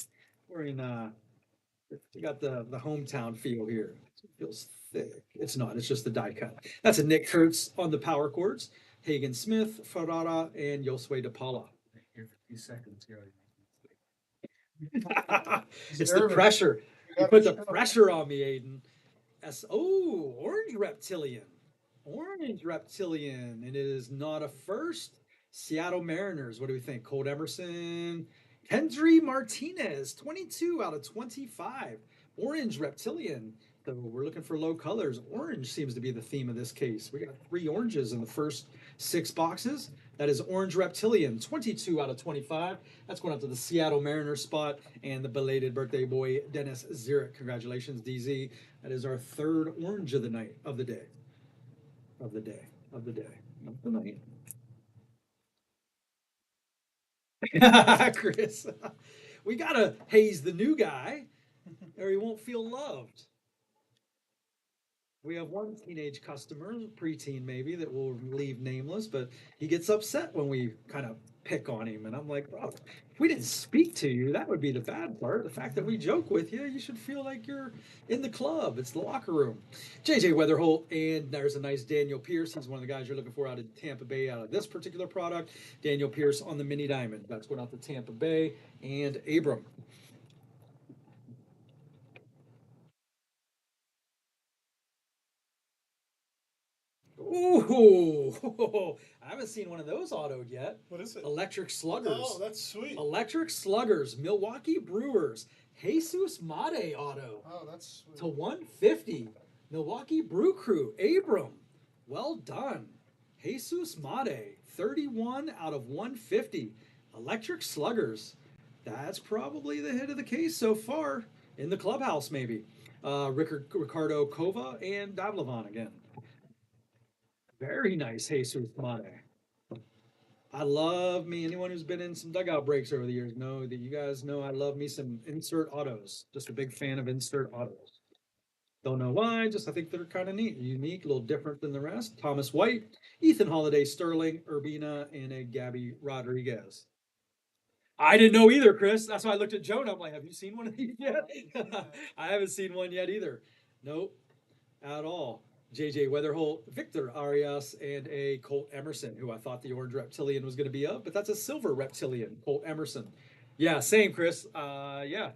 in we got the hometown feel here. It feels thick. It's not, it's just the die cut. That's a Nick Kurtz on the power chords. Hagen Smith, Ferrara, and Josue De Paula. Here for a few seconds here. It's the pressure. You put the pressure on me, Aiden. Orange Reptilian. Orange Reptilian. And it is not a first. Seattle Mariners. What do we think? Colt Emerson. Hendry Martinez. 22 out of 25. Orange Reptilian. So we're looking for low colors. Orange seems to be the theme of this case. We got 3 oranges in the first 6 boxes. That is Orange Reptilian, 22 out of 25. That's going out to the Seattle Mariners spot and the belated birthday boy, Dennis Zurich. Congratulations, DZ. That is our third orange of the night, of the day. Of the day, of the day, of the night. Chris, we got to haze the new guy or he won't feel loved. We have one teenage customer, preteen maybe, that will leave nameless, but he gets upset when we kind of pick on him. And I'm like, bro, if we didn't speak to you, that would be the bad part. The fact that we joke with you, you should feel like you're in the club. It's the locker room. JJ Weatherholt, and there's a nice Daniel Pierce. He's one of the guys you're looking for out of Tampa Bay out of this particular product. Daniel Pierce on the Mini Diamond. That's going out to Tampa Bay and Abram. Ooh, I haven't seen one of those autoed yet. What is it? Electric Sluggers. Oh, that's sweet. Electric Sluggers, Milwaukee Brewers, Jesus Mate auto Oh, that's sweet. to 150. Milwaukee Brew Crew, Abram. Well done. Jesus Mate, 31 out of 150. Electric Sluggers. That's probably the hit of the case so far. In the clubhouse, maybe. Ricardo Kova and Davlavan again. Very nice, Jesus Mate. I love me. Anyone who's been in some dugout breaks over the years know that you guys know I love me some insert autos. Just a big fan of insert autos. Don't know why, just I think they're kind of neat, unique, a little different than the rest. Thomas White, Ethan Holiday, Sterling, Urbina, and a Gabby Rodriguez. I didn't know either, Chris. That's why I looked at Jonah. I'm like, have you seen one of these yet? I haven't seen one yet either. Nope, at all. JJ Weatherholt, Victor Arias, and a Colt Emerson, who I thought the orange reptilian was going to be of, but that's a silver reptilian, Colt Emerson. Yeah, same, Chris. Yeah.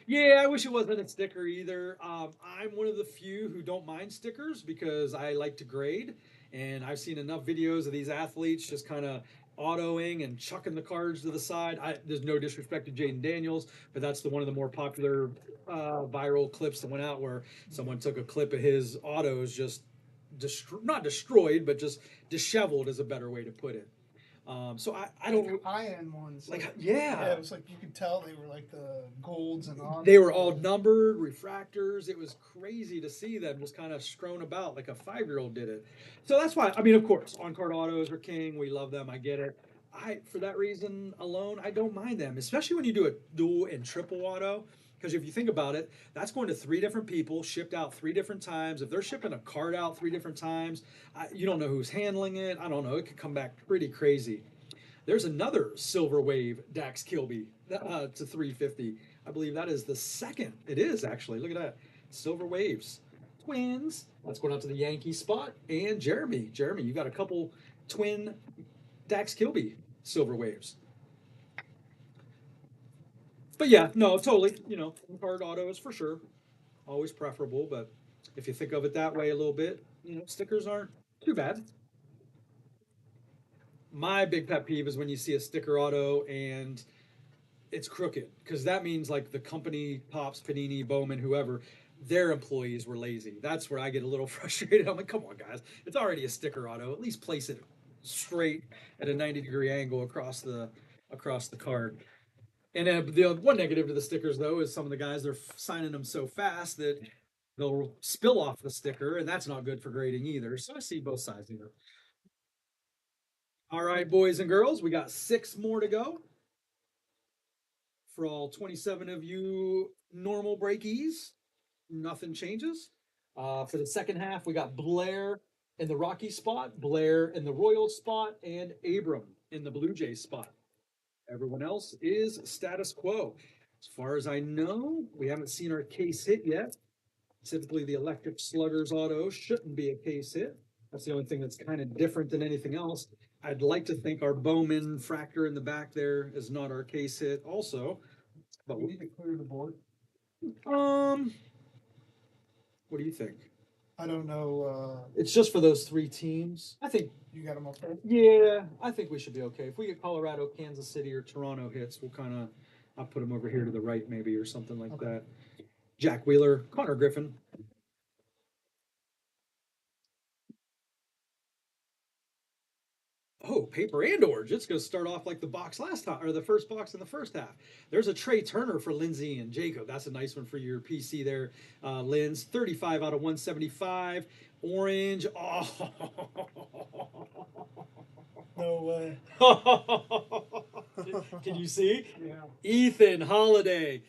Yeah, I wish it wasn't a sticker either. I'm one of the few who don't mind stickers because I like to grade, and I've seen enough videos of these athletes just kind of autoing and chucking the cards to the side. There's no disrespect to Jaden Daniels, but that's one of the more popular viral clips that went out where someone took a clip of his autos just not destroyed, but just disheveled is a better way to put it. So I don't high-end ones. like Yeah, yeah. it was like you could tell they were like the golds and on. They were all numbered, refractors. It was crazy to see them just kind of strewn about like a 5-year-old did it. So that's why, I mean, of course, on-card autos are king. We love them. I get it. For that reason alone, I don't mind them, especially when you do a dual and triple auto. Because if you think about it, that's going to 3 different people, shipped out 3 different times. If they're shipping a card out 3 different times, you don't know who's handling it. I don't know. It could come back pretty crazy. There's another Silver Wave Dax Kilby to 350. I believe that is the second. It is actually. Look at that. Silver Waves. Twins. Let's go down to the Yankee spot. And Jeremy. Jeremy, you got a couple twin Dax Kilby Silver Waves. But yeah, no, totally. Card autos for sure. Always preferable, but if you think of it that way a little bit, stickers aren't too bad. My big pet peeve is when you see a sticker auto and it's crooked, because that means like the company, Pops, Panini, Bowman, whoever, their employees were lazy. That's where I get a little frustrated. I'm like, come on, guys, it's already a sticker auto. At least place it straight at a 90-degree angle across the card. And the one negative to the stickers, though, is some of the guys, they're signing them so fast that they'll spill off the sticker, and that's not good for grading either. So I see both sides here. All right, boys and girls, we got 6 more to go. For all 27 of you normal breakies, nothing changes. For the second half, we got Blair in the Rocky spot, Blair in the Royal spot, and Abram in the Blue Jays spot. Everyone else is status quo. As far as I know, we haven't seen our case hit yet. Typically, the Electric Sluggers auto shouldn't be a case hit. That's the only thing that's kind of different than anything else. I'd like to think our Bowman fractor in the back there is not our case hit also. But We need to clear the board. what do you think? I don't know. It's just for those 3 teams. I think, You got them okay? yeah, I think we should be okay. If we get Colorado, Kansas City, or Toronto hits, I'll put them over here to the right maybe or something like that. Jack Wheeler, Connor Griffin. Oh, paper and orange. It's going to start off like the box last time, or the first box in the first half. There's a Trey Turner for Lindsay and Jacob. That's a nice one for your PC there, Linz. 35 out of 175. Orange. Oh. No way. Can you see? Yeah. Ethan Holiday,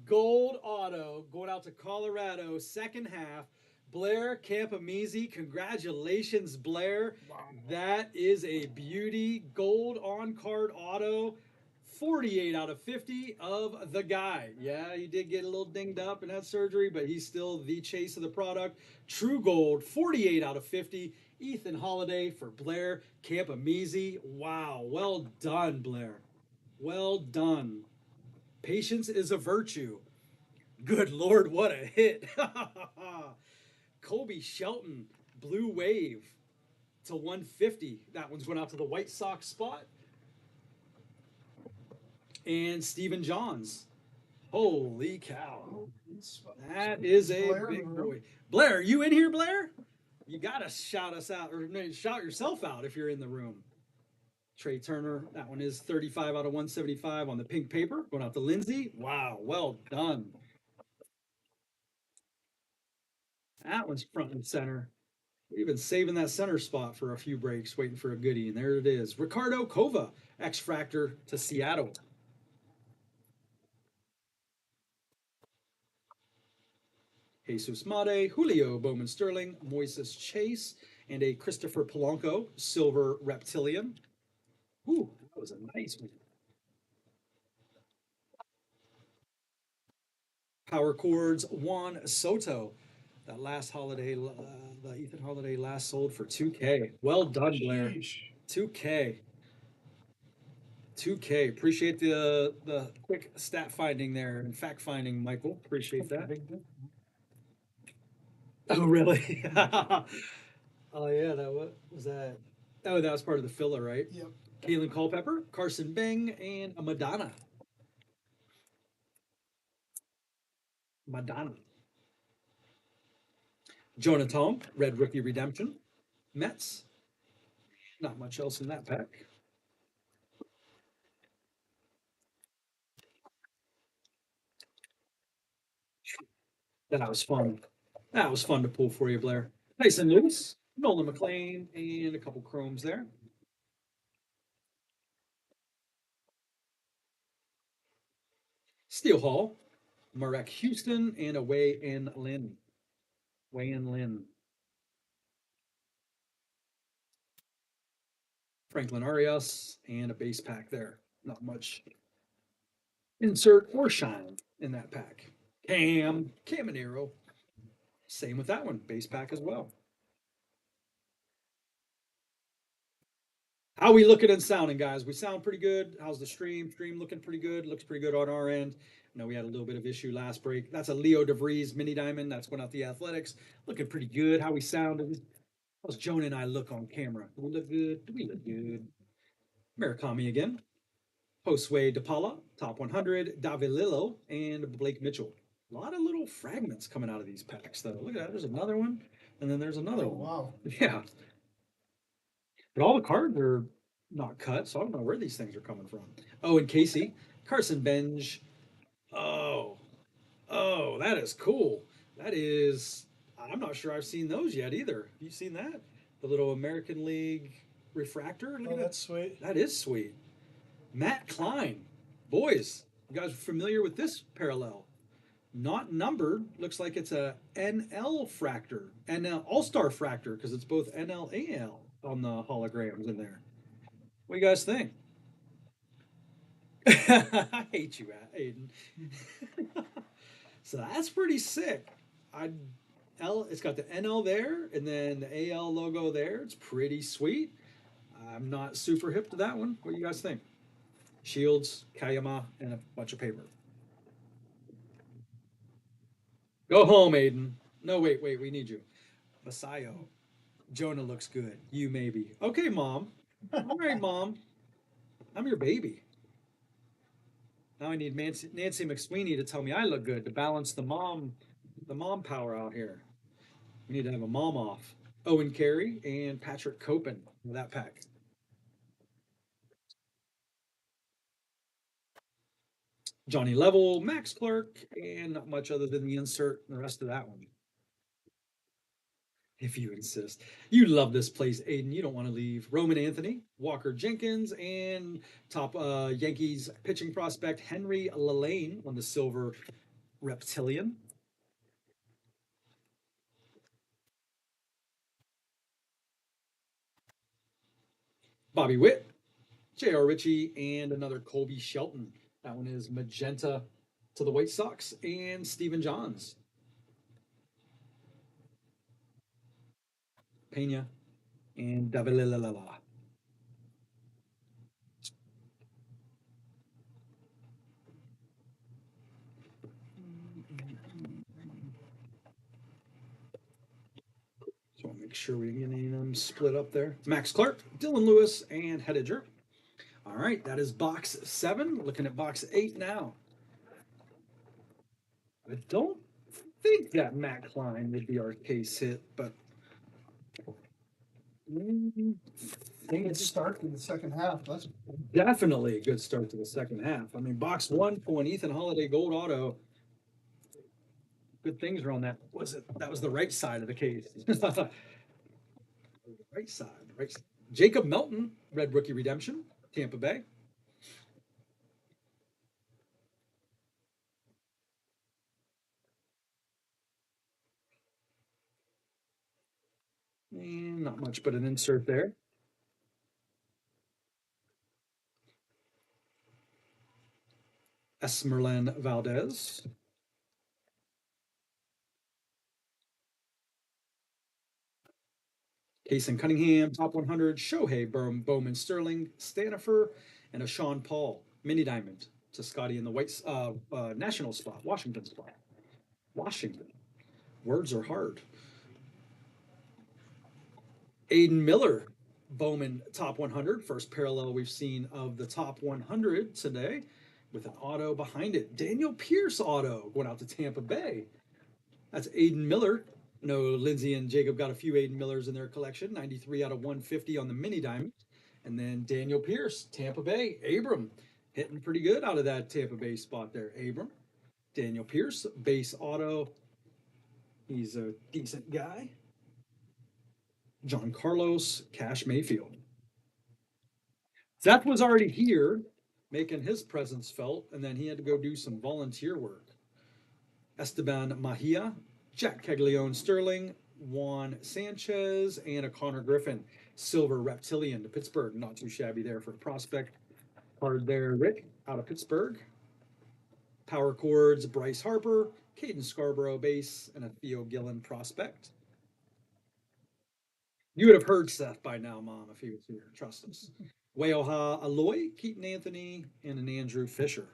gold auto, going out to Colorado, second half. Blair Campamisi, congratulations, Blair. Wow. That is a beauty. Gold on card auto. 48 out of 50 of the guy. Yeah, he did get a little dinged up and had surgery, but he's still the chase of the product. True gold, 48 out of 50. Ethan Holiday for Blair Campamisi. Wow, well done, Blair. Well done. Patience is a virtue. Good Lord, what a hit. Kobe Shelton, Blue Wave to 150. That one's going out to the White Sox spot. And Stephen Johns. Holy cow. That is a Blair in big the room? boy. Blair, are you in here, Blair? You got to shout us out, or shout yourself out if you're in the room. Trey Turner, that one is 35 out of 175 on the pink paper. Going out to Lindsay. Wow, well done. That one's front and center. We've been saving that center spot for a few breaks, waiting for a goodie, and there it is. Ricardo Cova, X-Fractor to Seattle. Jesus Made, Julio Bowman Sterling, Moises Chase, and a Christopher Polanco, Silver Reptilian. Ooh, that was a nice one. Power Chords, Juan Soto. That last holiday, the Ethan Holiday last sold for 2K. Well done, Blair. Sheesh. 2K. 2K. Appreciate the quick stat finding there and fact finding, Michael. Appreciate that. Big difference. Oh, really? Oh, yeah. That was that. Oh, that was part of the filler, right? Yep. Kalen Culpepper, Carson Beng, and a Madonna. Madonna. Jonah Tong, Red Rookie Redemption. Mets. Not much else in that pack. That was fun. That was fun to pull for you, Blair. Nice and loose. Nolan McLean and a couple chromes there. Steel Hall, Marek Houston, and a Wei in Lin. Wei in Lin. Franklin Arias and a base pack there. Not much insert or shine in that pack. Caminero. Same with that one. Base pack as well. How we looking and sounding, guys? We sound pretty good. How's the stream? Stream looking pretty good. Looks pretty good on our end. I know we had a little bit of issue last break. That's a Leo DeVries mini diamond. That's going out the Athletics. Looking pretty good. How we sounding? How's Jonah and I look on camera? Do we look good? Do we look good? Murakami again. Josue DePaula, top 100. Davilillo and Blake Mitchell. A lot of little fragments coming out of these packs, though. Look at that. There's another one, and then there's another Oh, one. wow. Yeah. But all the cards are not cut, so I don't know where these things are coming from. Oh, and Casey, Carson Benj. Oh, that is cool. That is, I'm not sure I've seen those yet either. Have you seen that? The little American League refractor? Look Oh, at that. that's sweet. That is sweet. Matt Klein. Boys, you guys are familiar with this parallel? Not numbered. Looks like it's a NL fractor, NL All-Star fractor, because it's both NL AL on the holograms in there. What do you guys think? I hate you, Aiden. So that's pretty sick. It's got the NL there, and then the AL logo there. It's pretty sweet. I'm not super hip to that one. What do you guys think? Shields, Kayama, and a bunch of paper. Go home, Aiden. No, wait, we need you. Masayo. Jonah looks good. You maybe. Okay, Mom. All right, Mom. I'm your baby. Now I need Nancy McSweeney to tell me I look good to balance the mom power out here. We need to have a mom off. Owen Carey and Patrick Copen. That pack. Johnny Level, Max Clark, and not much other than the insert and the rest of that one. If you insist. You love this place, Aiden. You don't want to leave. Roman Anthony, Walker Jenkins, and top Yankees pitching prospect Henry Lelane on the silver reptilian. Bobby Witt, J.R. Ritchie, and another Colby Shelton. That one is magenta to the White Sox, and Stephen Johns. Pena, and Davilala. So I'll make sure we get any of them split up there. Max Clark, Dylan Lewis, and Hediger. All right, that is box 7. Looking at box 8 now. I don't think that Matt Klein would be our case hit, but Good start in the second half. That's definitely a good start to the second half. I mean, box 1 for an Ethan Holiday Gold Auto. Good things are on that. Was it? That was the right side of the case. Right side. Right side. Jacob Melton, Red Rookie Redemption, Tampa Bay. And not much but an insert there. Esmerlan Valdez. Kason Cunningham, top 100. Shohei Bowman Sterling, Stanifer, and a Sean Paul mini diamond to Scotty in the white national spot, Washington spot. Washington. Words are hard. Aiden Miller, Bowman top 100. First parallel we've seen of the top 100 today with an auto behind it. Daniel Pierce auto going out to Tampa Bay. That's Aiden Miller. No, Lindsay and Jacob got a few Aiden Millers in their collection. 93 out of 150 on the mini diamond. And then Daniel Pierce, Tampa Bay. Abram hitting pretty good out of that Tampa Bay spot there. Abram. Daniel Pierce, base auto. He's a decent guy. John Carlos, Cash Mayfield. Seth was already here making his presence felt, and then he had to go do some volunteer work. Esteban Mahia, Jack Caglione Sterling, Juan Sanchez, and a Connor Griffin. Silver Reptilian to Pittsburgh. Not too shabby there for a prospect. Card there, Rick, out of Pittsburgh. Power chords, Bryce Harper, Caden Scarborough base, and a Theo Gillen prospect. You would have heard Seth by now, Mom, if he was here. Trust us. Waoha Aloy, Keaton Anthony, and an Andrew Fisher.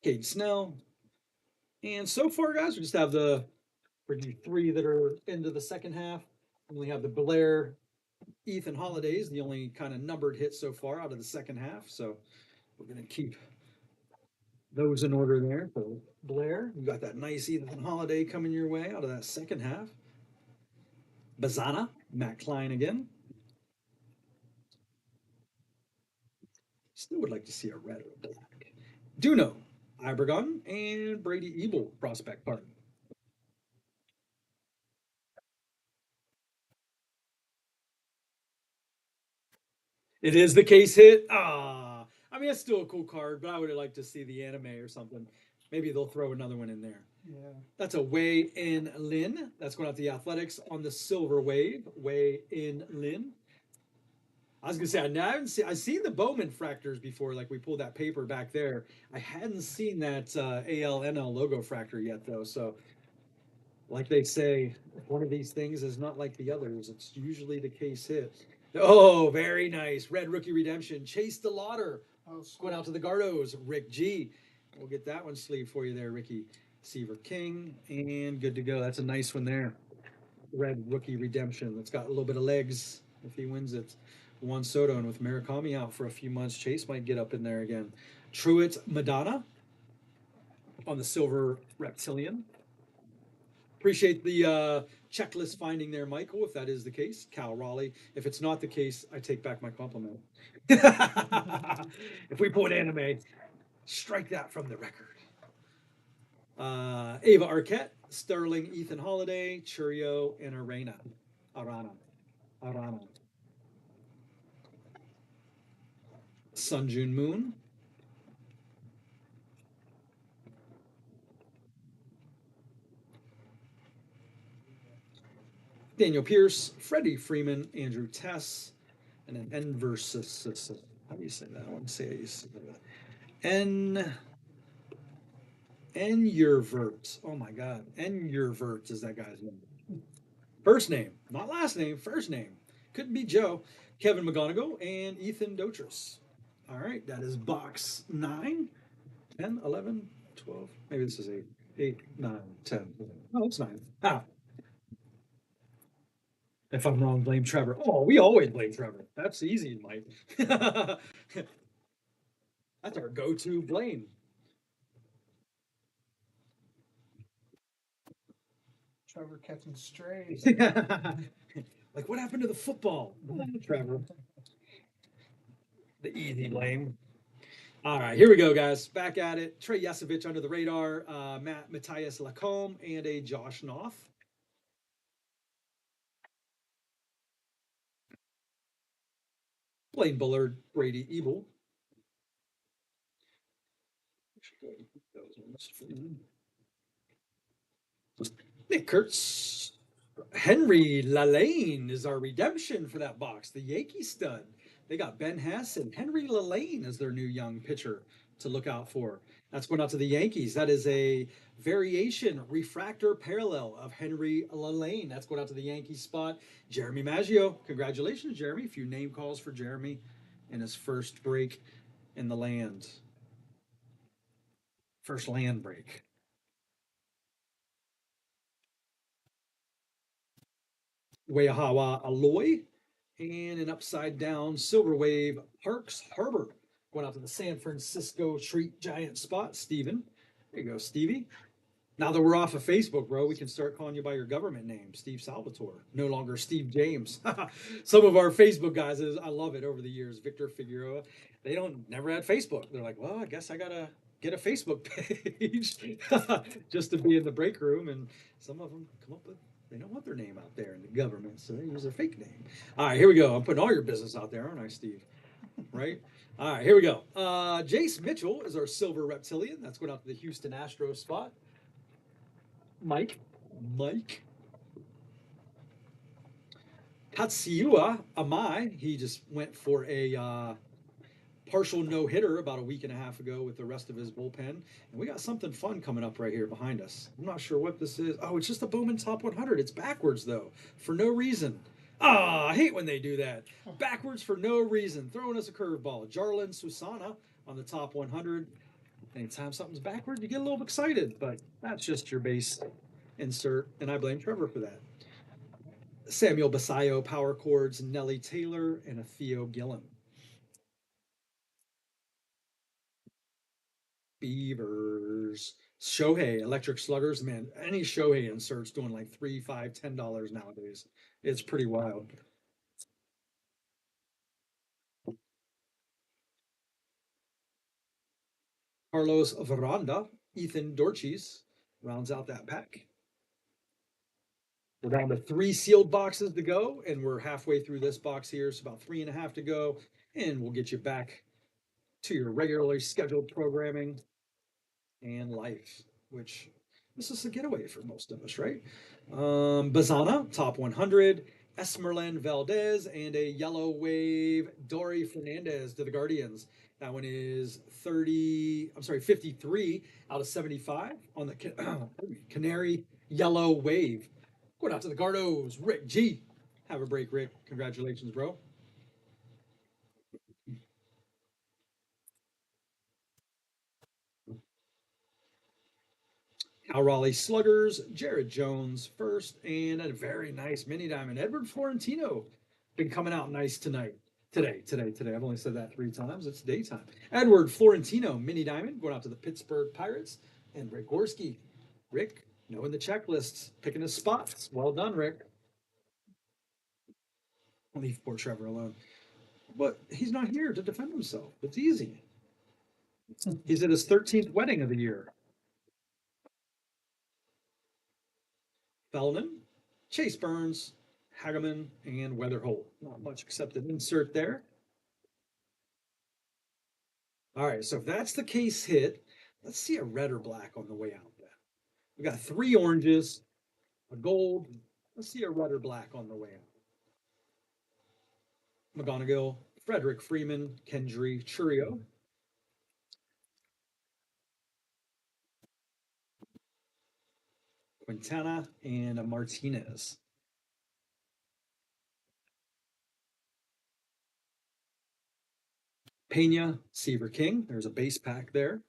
Cade Snell. And so far, guys, we just have the 3 that are into the second half. And we have the Blair, Ethan Holidays, the only kind of numbered hit so far out of the second half. So we're going to keep those in order there. So Blair, you got that nice Ethan Holiday coming your way out of that second half. Bazana, Matt Klein again. Still would like to see a red or black. Duno, Ibergon, and Brady Ebel prospect card. It is the case hit. I mean, it's still a cool card, but I would have liked to see the anime or something. Maybe they'll throw another one in there. yeah. That's a Wei In Lin. That's going out to the Athletics on the silver wave. Wei In Lin. I was gonna say I've seen the Bowman fractors before, like we pulled that paper back there. I hadn't seen that ALNL logo fractor yet though. So, like they say, if one of these things is not like the others, it's usually the case hit. Oh, very nice. Red Rookie Redemption. Chase DeLauder. Oh, Going out to the Gardos. Rick G. We'll get that one sleeved for you there, Ricky. Seaver King. And good to go. That's a nice one there. Red Rookie Redemption. That's got a little bit of legs if he wins it. Juan Soto, and with Murakami out for a few months, Chase might get up in there again. Truitt Madonna on the silver reptilian. Appreciate the checklist finding there, Michael, if that is the case. Cal Raleigh. If it's not the case, I take back my compliment. If we put anime, strike that from the record. Ava Arquette, Sterling, Ethan Holiday, Churio, and Arana. Sun Jun Moon. Daniel Pierce, Freddie Freeman, Andrew Tess, and an N versus. How do you say that? I want to say N. Enurvert. Oh my God. Enurvert is that guy's name. First name, not last name, first name. Couldn't be Joe. Kevin McGonigal and Ethan Dotris. All right, that is box 9, 10, 11, 12. Maybe this is 8. 8, 9, 10. Oh, it's 9. Ah. If I'm wrong, blame Trevor. Oh, we always blame Trevor. That's easy, Mike. That's our go-to blame. Trevor catching strays. Like, what happened to the football? Trevor. The easy blame. All right, here we go, guys. Back at it. Trey Yesovich under the radar, Matthias Lacombe, and a Josh Knopf. Blaine Bullard, Brady Ebel. Nick Kurtz. Henry Lalane is our redemption for that box. The Yankee stud. They got Ben Hess and Henry Lalane as their new young pitcher to look out for. That's going out to the Yankees. That is a variation refractor parallel of Henry Lalane. That's going out to the Yankees spot. Jeremy Maggio. Congratulations, Jeremy. A few name calls for Jeremy in his first break in the land. First land break. Weahawa Aloy and an upside down silver wave Parks Harbor going out to the San Francisco Treat Giant spot. Steven. There you go, Stevie. Now that we're off of Facebook, bro, we can start calling you by your government name, Steve Salvatore, no longer Steve James. Some of our Facebook guys, I love it over the years. Victor Figueroa, they never had Facebook. They're like, well, I guess I gotta get a Facebook page just to be in the break room. And some of them come up with, they don't want their name out there in the government, so they use their fake name. All right, here we go. I'm putting all your business out there, aren't I, Steve? Right? All right, here we go. Jace Mitchell is our silver reptilian. That's going out to the Houston Astros spot. Mike. Tatsuyua Amai, he just went for a partial no-hitter about a week and a half ago with the rest of his bullpen. And we got something fun coming up right here behind us. I'm not sure what this is. Oh, it's just a Bowman Top 100. It's backwards, though, for no reason. Ah, I hate when they do that. Backwards for no reason. Throwing us a curveball. Jarlin Susana on the Top 100. Anytime something's backward, you get a little excited, but that's just your base insert, and I blame Trevor for that. Samuel Basayo, Power Chords, Nellie Taylor, and a Theo Gillen. Beavers. Shohei, Electric Sluggers. Man, any Shohei insert's doing like $3, $5, $10 nowadays. It's pretty wild. Carlos Veranda, Ethan Dorchis rounds out that pack. We're down to 3 sealed boxes to go, and we're halfway through this box here. So about 3.5 to go, and we'll get you back to your regularly scheduled programming and life, which this is a getaway for most of us, right? Bazana, Top 100, Esmerlan Valdez, and a yellow wave Dory Fernandez to the Guardians. That one is 53 out of 75 on the Canary Yellow Wave. Going out to the Gardos, Rick G. Have a break, Rick. Congratulations, bro. Al Raleigh Sluggers, Jared Jones first, and a very nice mini diamond. Edward Florentino been coming out nice tonight. Today. I've only said that 3 times. It's daytime. Edward Florentino, mini diamond, going out to the Pittsburgh Pirates, and Rick Gorski. Rick, Knowing the checklists, picking his spots. Well done, Rick. I'll leave poor Trevor alone. But he's not here to defend himself. It's easy. He's at his 13th wedding of the year. Feldman, Chase Burns, Hageman, and Weatherholt. Not much except an insert there. All right, so if that's the case hit, let's see a red or black on the way out then. We got 3 oranges, a gold. Let's see a red or black on the way out. McGonigal, Frederick Freeman, Kendry, Churio. Quintana, and Martinez. Pena, Seaver King. There's a base pack there.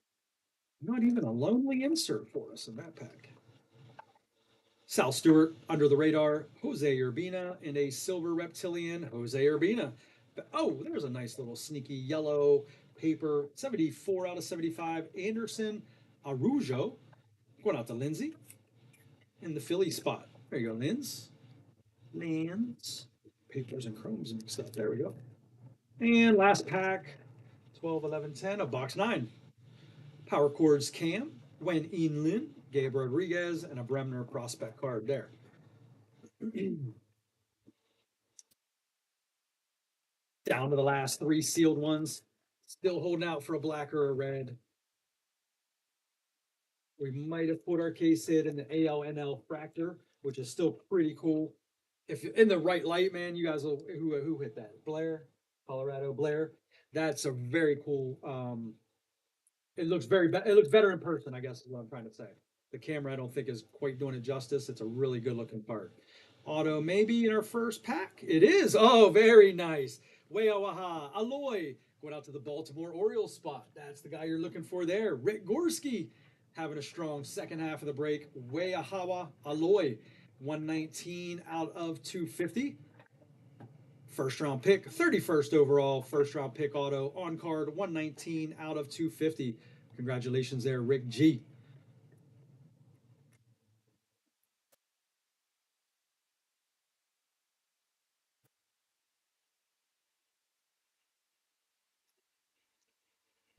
Not even a lonely insert for us in that pack. Sal Stewart, under the radar, Jose Urbina, and a silver reptilian, Jose Urbina. Oh, there's a nice little sneaky yellow paper, 74 out of 75. Anderson Arujo, going out to Lindsay in the Philly spot. There you go, Linz. Lands. Papers and chromes mixed up. There we go. And last pack, 12, 11, 10 of box 9. Power Chords Cam, Gwen Inlin, Gabe Rodriguez, and a Bremner prospect card there. Down to the last 3 sealed ones. Still holding out for a black or a red. We might have put our case hit in the ALNL Fractor, which is still pretty cool. If you're in the right light, man, you guys will, who hit that? Blair, Colorado Blair. That's a very cool. It looks it looks better in person, I guess is what I'm trying to say. The camera, I don't think, is quite doing it justice. It's a really good looking card. Auto maybe in our first pack. It is. Oh, very nice. Weawaha. Aloy going out to the Baltimore Orioles spot. That's the guy you're looking for there. Rick Gorski having a strong second half of the break. Weahawa Aloy. 119 out of 250. First round pick, 31st overall, first round pick auto on card, 119 out of 250. Congratulations there, Rick G.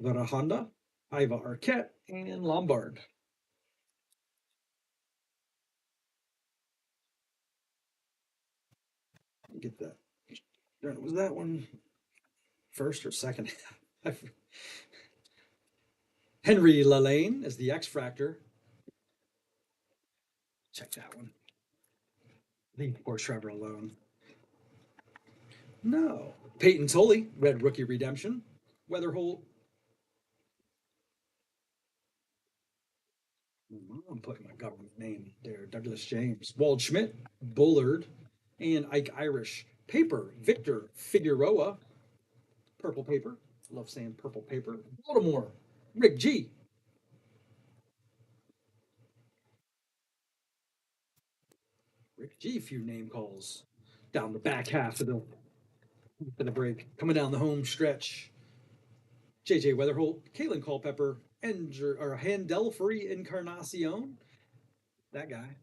Vera Honda, Iva Arquette, and Lombard. Get that. Was that one first or second? Henry Lalane is the X-Fractor. Check that one. Leave poor Trevor alone. No. Peyton Tully, Red Rookie Redemption. Weatherholt. I'm putting my government name there. Douglas James. Wald Schmidt, Bullard, and Ike Irish. Paper, Victor Figueroa. Purple paper. Love saying purple paper. Baltimore, Rick G. Rick G, few name calls. Down the back half of the break. Coming down the home stretch. JJ Weatherholt, Kalen Culpepper, Handelfree Encarnacion. That guy.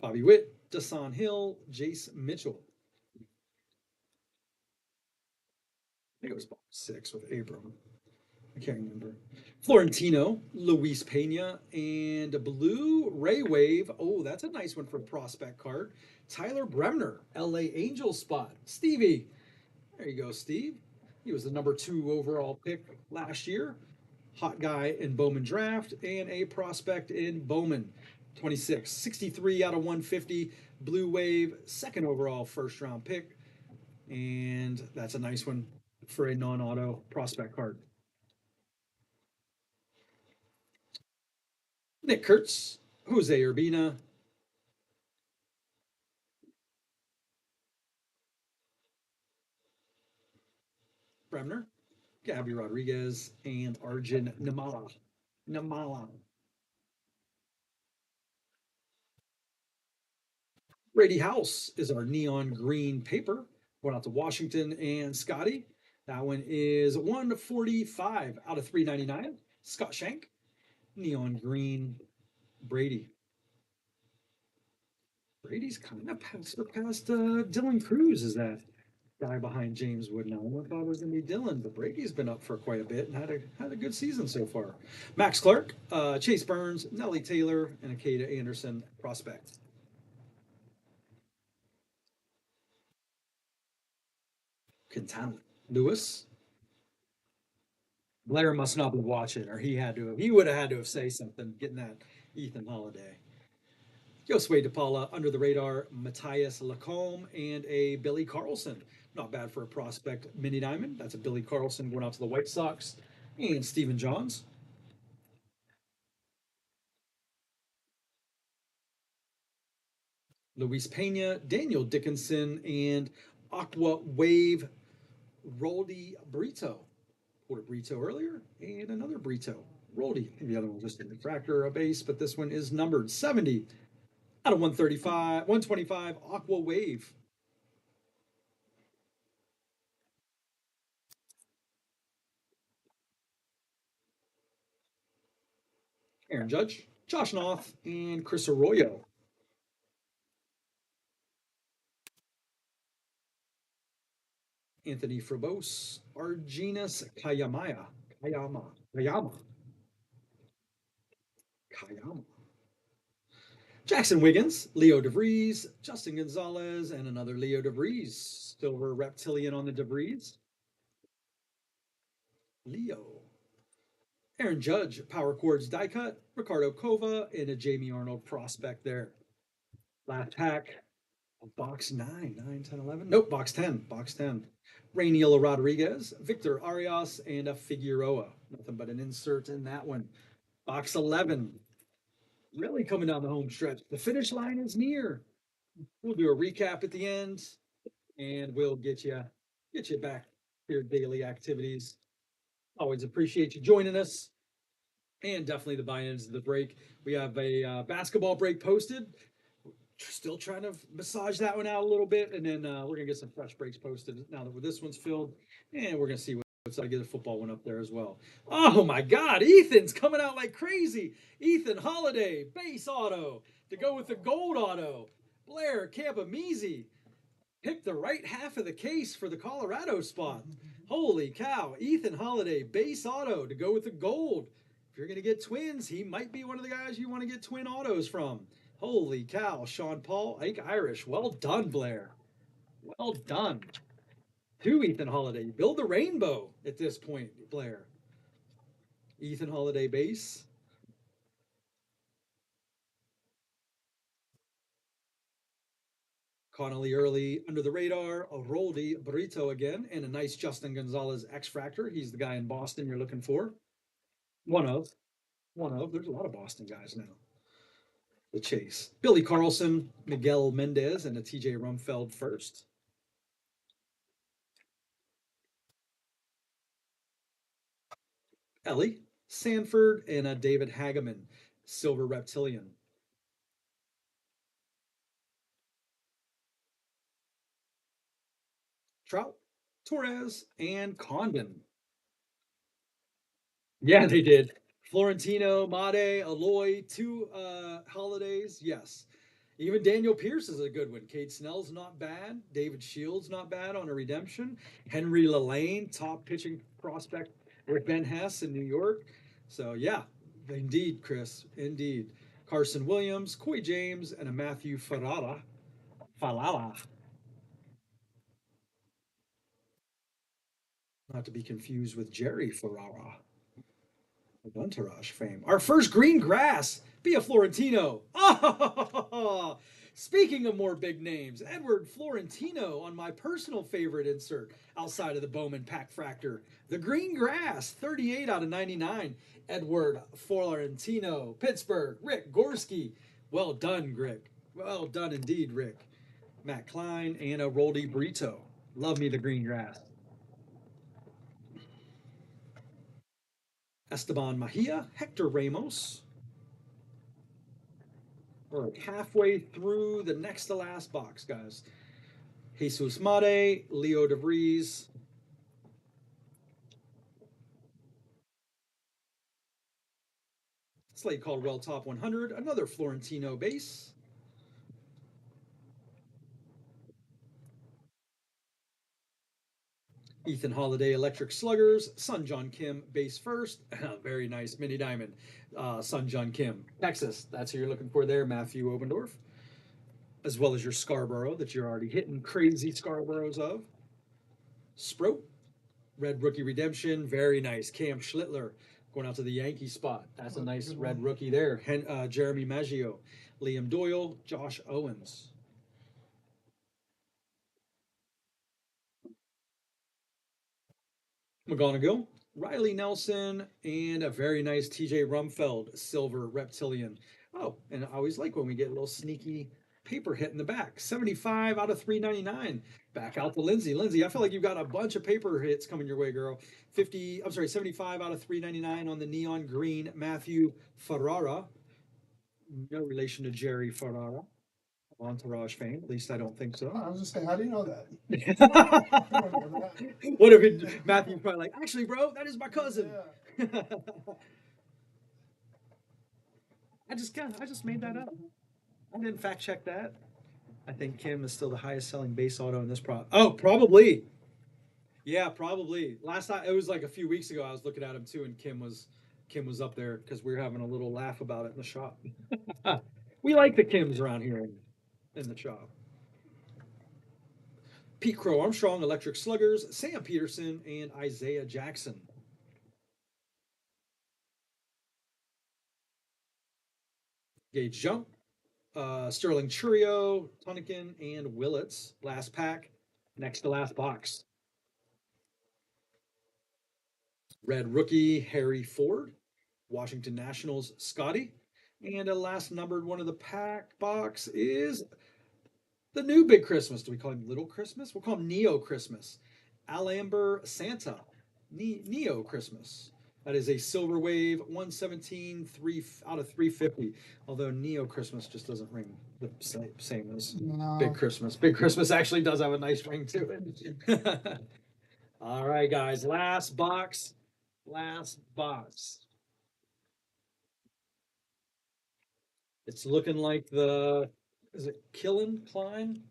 Bobby Witt, Dasan Hill, Jace Mitchell. I think it was box 6 with Abram. I can't remember. Florentino, Luis Pena, and a blue Ray Wave. Oh, that's a nice one for prospect card. Tyler Bremner, LA Angels spot. Stevie. There you go, Steve. He was the number 2 overall pick last year. Hot guy in Bowman draft and a prospect in Bowman. 26, 63 out of 150. Blue Wave, 2nd overall first round pick. And that's a nice one for a non-auto prospect card. Nick Kurtz, Jose Urbina, Bremner, Gabby Rodriguez, and Arjun Namala. Brady House is our neon green paper. Going out to Washington and Scotty. That one is 145 out of 399. Scott Shank. Neon green Brady. Brady's kind of surpassed Dylan Cruz as that guy behind James Wood now. I thought it was going to be Dylan, but Brady's been up for quite a bit and had a good season so far. Max Clark, Chase Burns, Nellie Taylor, and Akeda Anderson prospect. Quintana Lewis. Blair must not be watching, or he would have had to have say something getting that Ethan Holiday. Josue DePaula, under the radar, Matthias Lacombe, and a Billy Carlson. Not bad for a prospect mini diamond. That's a Billy Carlson going out to the White Sox. And Stephen Johns. Luis Pena, Daniel Dickinson, and Aqua Wave Roldy Brito. Pulled a Brito earlier, and another Brito. Roldy. The other one was just a refractor, a base, but this one is numbered 70 out of 135, 125, Aqua Wave. Aaron Judge, Josh Noth, and Chris Arroyo. Anthony Frobos, Arginus Kayama. Jackson Wiggins, Leo DeVries, Justin Gonzalez, and another Leo DeVries. Silver Reptilian on the DeVries. Leo. Aaron Judge, Power Chords die cut, Ricardo Cova, and a Jamie Arnold prospect there. Last pack, box 9, 9, 10, 11. Nope, box 10. Box 10. Rainiel Rodriguez, Victor Arias, and a Figueroa. Nothing but an insert in that one. Box 11. Really coming down the home stretch. The finish line is near. We'll do a recap at the end, and we'll get you back to your daily activities. Always appreciate you joining us, and definitely the buy-ins of the break. We have a basketball break posted. Still trying to massage that one out a little bit, and then we're gonna get some fresh breaks posted now that this one's filled, and we're gonna see what's I get a football one up there as well. Oh my God, Ethan's coming out like crazy. Ethan Holiday, base auto to go with the gold auto. Blair Campamese picked the right half of the case for the Colorado spot. Holy cow, Ethan Holiday, base auto to go with the gold. If you're gonna get twins, he might be one of the guys you want to get twin autos from. Holy cow, Sean Paul, Ike Irish. Well done, Blair. Well done. To Ethan Holiday. You build the rainbow at this point, Blair. Ethan Holiday base. Connolly early under the radar. A Roldy Burrito again. And a nice Justin Gonzalez X-Fractor. He's the guy in Boston you're looking for. One of. There's a lot of Boston guys now. The chase. Billy Carlson, Miguel Mendez, and a TJ Rumfeld first. Ellie Sanford, and a David Hageman, Silver Reptilian. Trout, Torres, and Condon. Yeah, they did. Florentino, Made, Aloy, 2 holidays. Yes. Even Daniel Pierce is a good one. Cade Snell's not bad. David Shields not bad on a redemption. Henry Lelane, top pitching prospect with Ben Hess in New York. So yeah, indeed, Chris, indeed. Carson Williams, Coy James, and a Matthew Falala. Not to be confused with Jerry Ferrara of Entourage fame. Our first green grass, Via Florentino. Oh, speaking of more big names, Edward Florentino on my personal favorite insert outside of the Bowman Pack Fractor. The green grass, 38 out of 99. Edward Florentino, Pittsburgh. Rick Gorski. Well done, Rick. Well done indeed, Rick. Matt Klein and a Roldy Brito. Love me the green grass. Esteban Mejia, Hector Ramos. We're halfway through the next to last box, guys. Jesus Made, Leo DeVries, Slate Caldwell top 100, another Florentino base. Ethan Holiday Electric Sluggers, Sun John Kim base first. Very nice mini diamond. Sun John Kim, Texas. That's who you're looking for there, Matthew Obendorf. As well as your Scarborough that you're already hitting crazy Scarboroughs of. Sproat, Red Rookie Redemption, very nice. Cam Schlittler going out to the Yankee spot. That's a nice red rookie there. Jeremy Maggio, Liam Doyle, Josh Owens. McGonigal, Riley Nelson, and a very nice TJ Rumfeld, silver reptilian. Oh, and I always like when we get a little sneaky paper hit in the back. 75 out of 399. Back out to Lindsay. Lindsay, I feel like you've got a bunch of paper hits coming your way, girl. 75 out of 399 on the neon green Matthew Ferrara. No relation to Jerry Ferrara. Entourage fame. At least I don't think so. I was just saying, how do you know that? What if it, Matthew's probably like, actually, bro, that is my cousin. Yeah. I just made that up. I didn't fact check that. I think Kim is still the highest selling base auto in this Oh, probably. Yeah, probably. Last time it was like a few weeks ago. I was looking at him too, and Kim was up there because we were having a little laugh about it in the shop. We like the Kims around here in the shop. Pete Crow Armstrong, Electric Sluggers, Sam Peterson, and Isaiah Jackson. Gage Jump, Sterling Churio, Tonikin, and Willits. Last pack, next to last box. Red Rookie, Harry Ford, Washington Nationals, Scotty. And a last numbered one of the pack box is the new Big Christmas. Do we call him Little Christmas? We'll call him Neo Christmas. Alamber Santa, Neo Christmas. That is a Silver Wave 117, 3 out of 350. Although Neo Christmas just doesn't ring the same as Big Christmas. Big Christmas actually does have a nice ring to it. All right, guys. Last box. Last box. It's looking like is it Killen Klein?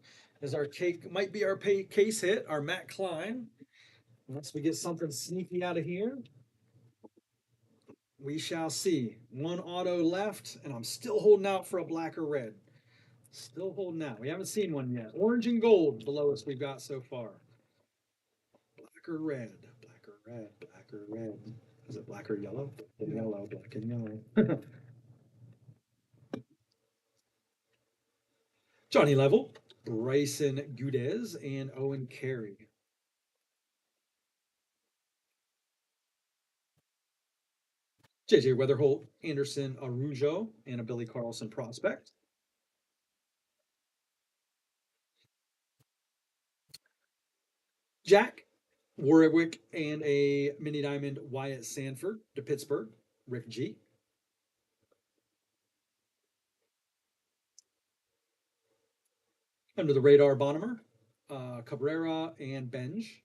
Is our cake, might be our case hit, our Matt Klein. Unless we get something sneaky out of here. We shall see. One auto left, and I'm still holding out for a black or red. Still holding out. We haven't seen one yet. Orange and gold, the lowest we've got so far. Black or red, black or red, black or red. Is it black or yellow? Yellow, black and yellow. Johnny Level, Bryson Gudez, and Owen Carey. JJ Weatherholt, Anderson Arujo, and a Billy Carlson prospect. Jack Warwick and a mini diamond Wyatt Sanford to Pittsburgh, Rick G. Under the radar, Bonnemer, Cabrera, and Benj.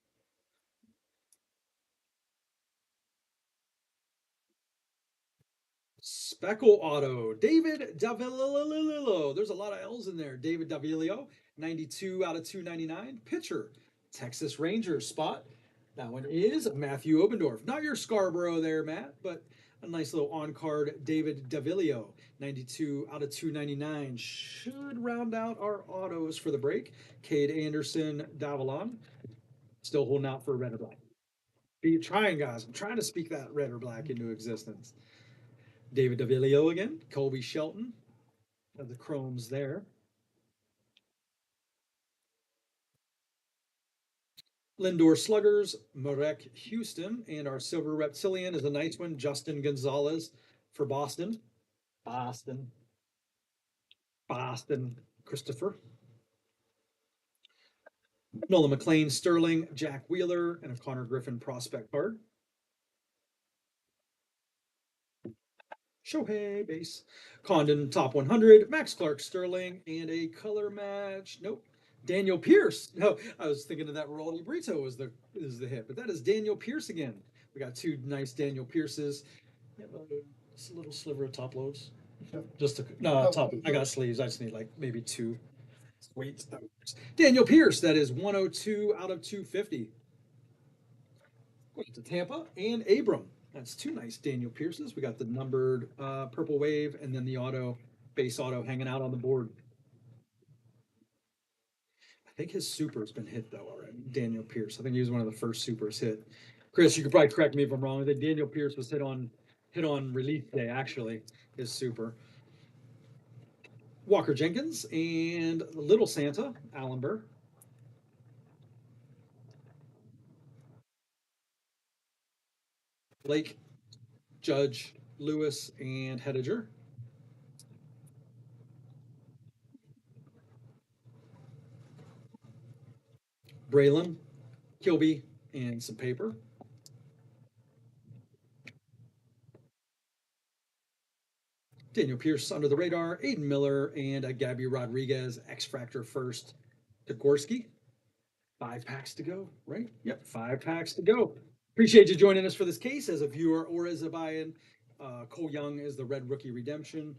Speckle Auto, David Davilio. There's a lot of L's in there. David Davilio, 92 out of 299. Pitcher, Texas Rangers spot. That one is Matthew Obendorf. Not your Scarborough there, Matt, but a nice little on-card David Davilio, 92 out of 299. Should round out our autos for the break. Cade Anderson, Davalon. Still holding out for red or black. Be trying, guys. I'm trying to speak that red or black into existence. David Davilio again. Colby Shelton of the Chromes there. Lindor Sluggers, Marek Houston, and our Silver Reptilian is a nice one. Justin Gonzalez for Boston. Boston, Christopher. Nolan McLean, Sterling, Jack Wheeler, and a Connor Griffin prospect card. Shohei base. Condon top 100, Max Clark Sterling, and a color match. Nope. Daniel Pierce. No, I was thinking of that Rolly Brito is the hit, but that is Daniel Pierce again. We got two nice Daniel Pierces. Just a little sliver of top loads. Yep. Just a, no, Oh, top. I got sleeves. I just need like maybe two. Wait. Daniel Pierce, that is 102 out of 250. Going to Tampa and Abram. That's two nice Daniel Pierces. We got the numbered purple wave and then the base auto hanging out on the board. I think his super's been hit though already. Daniel Pierce. I think he was one of the first supers hit. Chris, you could probably correct me if I'm wrong. I think Daniel Pierce was hit on release day, actually, his super. Walker Jenkins and Little Santa, Alan Burr. Blake, Judge, Lewis, and Hediger. Braylon, Kilby, and some paper. Daniel Pierce under the radar, Aiden Miller, and a Gabby Rodriguez, X Fractor first. Degorski. 5 packs to go, right? Yep, 5 packs to go. Appreciate you joining us for this case as a viewer or as a buy-in. Cole Young is the Red Rookie Redemption.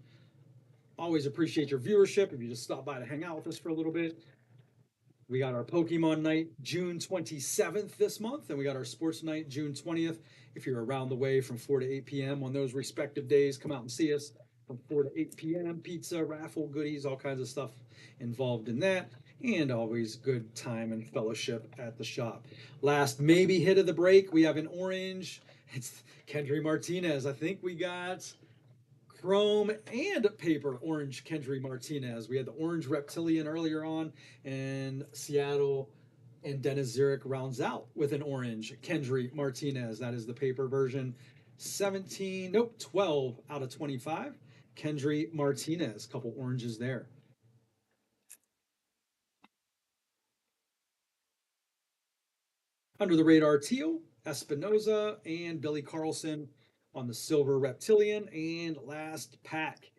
Always appreciate your viewership if you just stop by to hang out with us for a little bit. We got our Pokemon night June 27th this month, and we got our sports night June 20th. If you're around the way from 4 to 8 p.m. on those respective days, come out and see us from 4 to 8 p.m. Pizza, raffle, goodies, all kinds of stuff involved in that. And always good time and fellowship at the shop. Last maybe hit of the break, we have an orange. It's Kendry Martinez. I think we got chrome and paper orange Kendry Martinez. We had the orange reptilian earlier on, and Seattle and Dennis Zurich rounds out with an orange Kendry Martinez. That is the paper version. 12 out of 25. Kendry Martinez, couple oranges there. Under the radar teal, Espinoza and Billy Carlson on the silver reptilian. And last pack,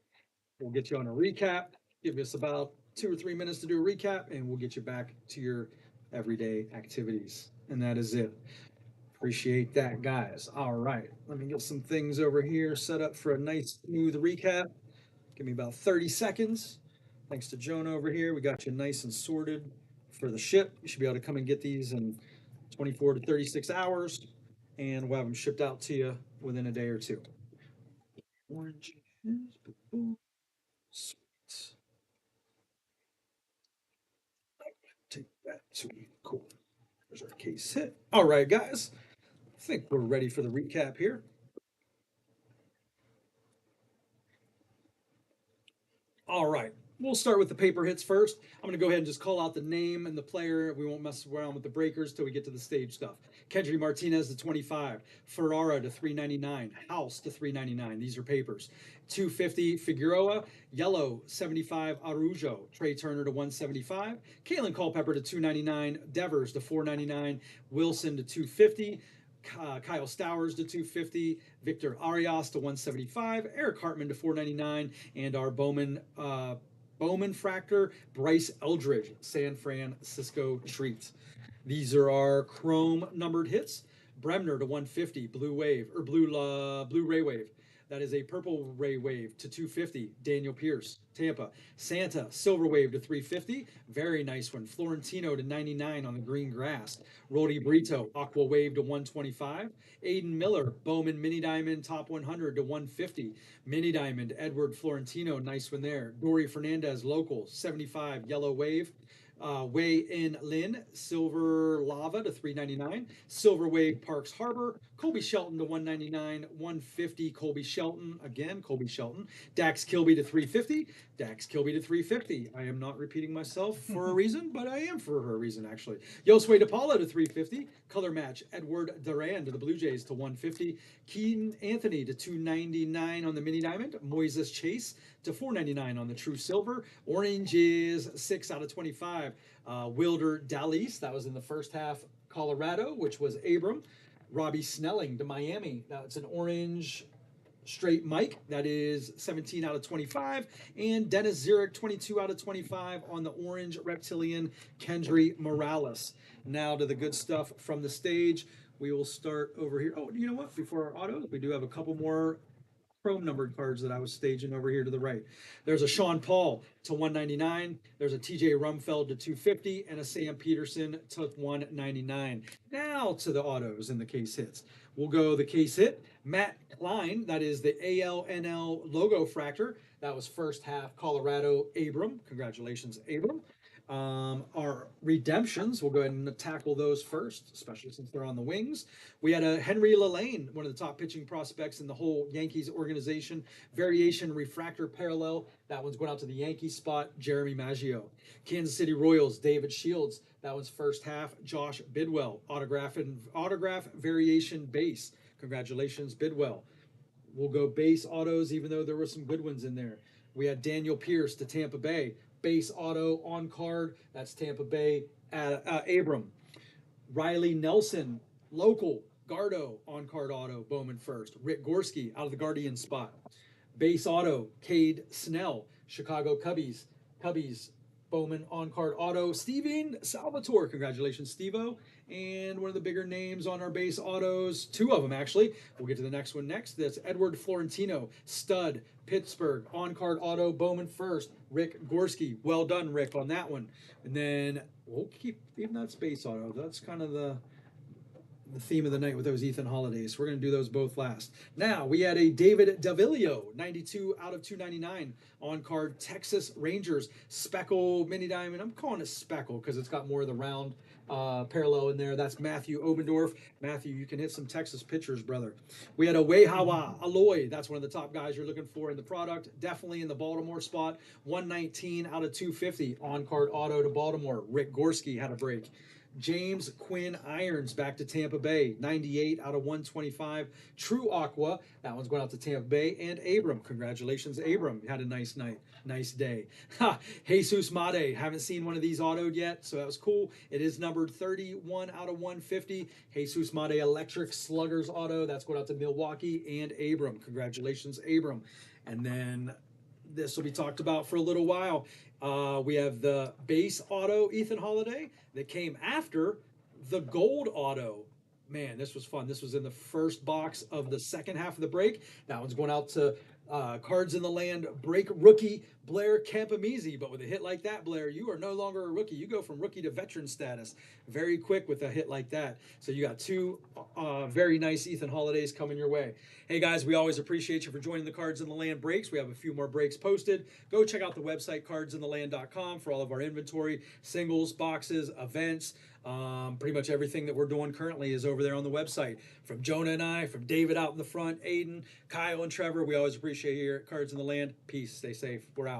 we'll get you on a recap. Give us about 2 or 3 minutes to do a recap, and we'll get you back to your everyday activities. And that is it. Appreciate that, guys. All right, let me get some things over here set up for a nice, smooth recap. Give me about 30 seconds. Thanks to Joan over here. We got you nice and sorted for the ship. You should be able to come and get these in 24 to 36 hours, and we'll have them shipped out to you within a day or two. Orange. Sweet. Take that too. Cool. There's our case hit. All right, guys. I think we're ready for the recap here. All right. We'll start with the paper hits first. I'm going to go ahead and just call out the name and the player. We won't mess around with the breakers till we get to the stage stuff. Kendry Martinez to 25, Ferrara to 399, House to 399. These are papers. 250 Figueroa, yellow 75 Arujo, Trey Turner to 175, Kalen Culpepper to 299, Devers to 499, Wilson to 250. Kyle Stowers to 250, Victor Arias to 175, Eric Hartman to 499, and our Bowman Fractor, Bryce Eldridge, San Francisco treat. These are our chrome numbered hits. Bremner to 150, Blue Ray Wave. That is a purple Ray Wave to 250. Daniel Pierce, Tampa. Santa, Silver Wave to 350. Very nice one. Florentino to 99 on the green grass. Rody Brito, Aqua Wave to 125. Aiden Miller, Bowman Mini Diamond, top 100 to 150. Mini Diamond, Edward Florentino, nice one there. Dory Fernandez, local, 75, Yellow Wave. Wei In Lin, Silver Lava to 399. Silver Wave Parks Harbor. Colby Shelton to 199. 150 Colby Shelton. Again, Colby Shelton. Dax Kilby to 350. Dax Kilby to 350. I am not repeating myself for a reason, but I am for a reason, actually. Josue DePaula to 350. Color match Edward Duran to the Blue Jays to 150. Keaton Anthony to 299 on the Mini Diamond. Moises Chase to 499 on the True Silver. Orange is 6 out of 25. Wilder Dallas, that was in the first half. Colorado, which was Abram. Robbie Snelling to Miami. That's an orange straight Mike. That is 17 out of 25. And Dennis Zurich, 22 out of 25 on the orange reptilian Kendry Morales. Now to the good stuff from the stage. We will start over here. Oh, you know what? Before our autos, we do have a couple more chrome numbered cards that I was staging over here to the right. There's a Sean Paul to 199. There's a TJ Rumfeld to 250 and a Sam Peterson to 199. Now to the autos and the case hits. We'll go the case hit. Matt Klein, that is the ALNL logo fractor. That was first half Colorado Abram. Congratulations, Abram. Our redemptions, we'll go ahead and tackle those first, especially since they're on the wings. We had a Henry Lelane, one of the top pitching prospects in the whole Yankees organization. Variation refractor parallel. That one's going out to the Yankees spot, Jeremy Maggio. Kansas City Royals, David Shields. That one's first half, Josh Bidwell. Autograph variation base. Congratulations, Bidwell. We'll go base autos, even though there were some good ones in there. We had Daniel Pierce to Tampa Bay. Base auto on card. That's Tampa Bay Abram. Riley Nelson, local. Gardo on card auto, Bowman first. Rick Gorski out of the Guardian spot. Base auto, Cade Snell, Chicago Cubbies. Bowman on card auto, Steven Salvatore. Congratulations, Steve-O. And one of the bigger names on our base autos, two of them actually. We'll get to the next one next. That's Edward Florentino, stud, Pittsburgh, on card auto, Bowman first. Rick Gorski. Well done, Rick, on that one. And then we'll keep, even that's base auto. That's kind of the theme of the night with those Ethan Holidays. We're going to do those both last. Now, we had a David Davilio, 92 out of 299 on card Texas Rangers Speckle Mini Diamond. I'm calling it Speckle because it's got more of the round parallel in there. That's Matthew Obendorf. Matthew, you can hit some Texas pitchers, brother. We had a Weihawa Aloy. That's one of the top guys you're looking for in the product. Definitely in the Baltimore spot. 119 out of 250 on card auto to Baltimore. Rick Gorski had a break. James Quinn Irons back to Tampa Bay, 98 out of 125. True Aqua, that one's going out to Tampa Bay. And Abram, congratulations, Abram. You had a nice night, nice day. Jesus Made, haven't seen one of these autoed yet, so that was cool. It is numbered 31 out of 150. Jesus Made Electric Sluggers auto, that's going out to Milwaukee and Abram. Congratulations, Abram. And then this will be talked about for a little while. We have the base auto Ethan Holiday that came after the gold auto. Man, this was fun. This was in the first box of the second half of the break. That one's going out to Cards in the Land break rookie Blair Campamese. But with a hit like that, Blair, you are no longer a rookie. You go from rookie to veteran status very quick with a hit like that. So you got two very nice Ethan Holidays coming your way. Hey guys, we always appreciate you for joining the Cards in the Land breaks. We have a few more breaks posted. Go check out the website cardsintheland.com for all of our inventory, singles, boxes, events. Pretty much everything that we're doing currently is over there on the website. From Jonah and I, from David out in the front, Aiden, Kyle and Trevor, we always appreciate you here at Cards in the Land. Peace, stay safe. We're out.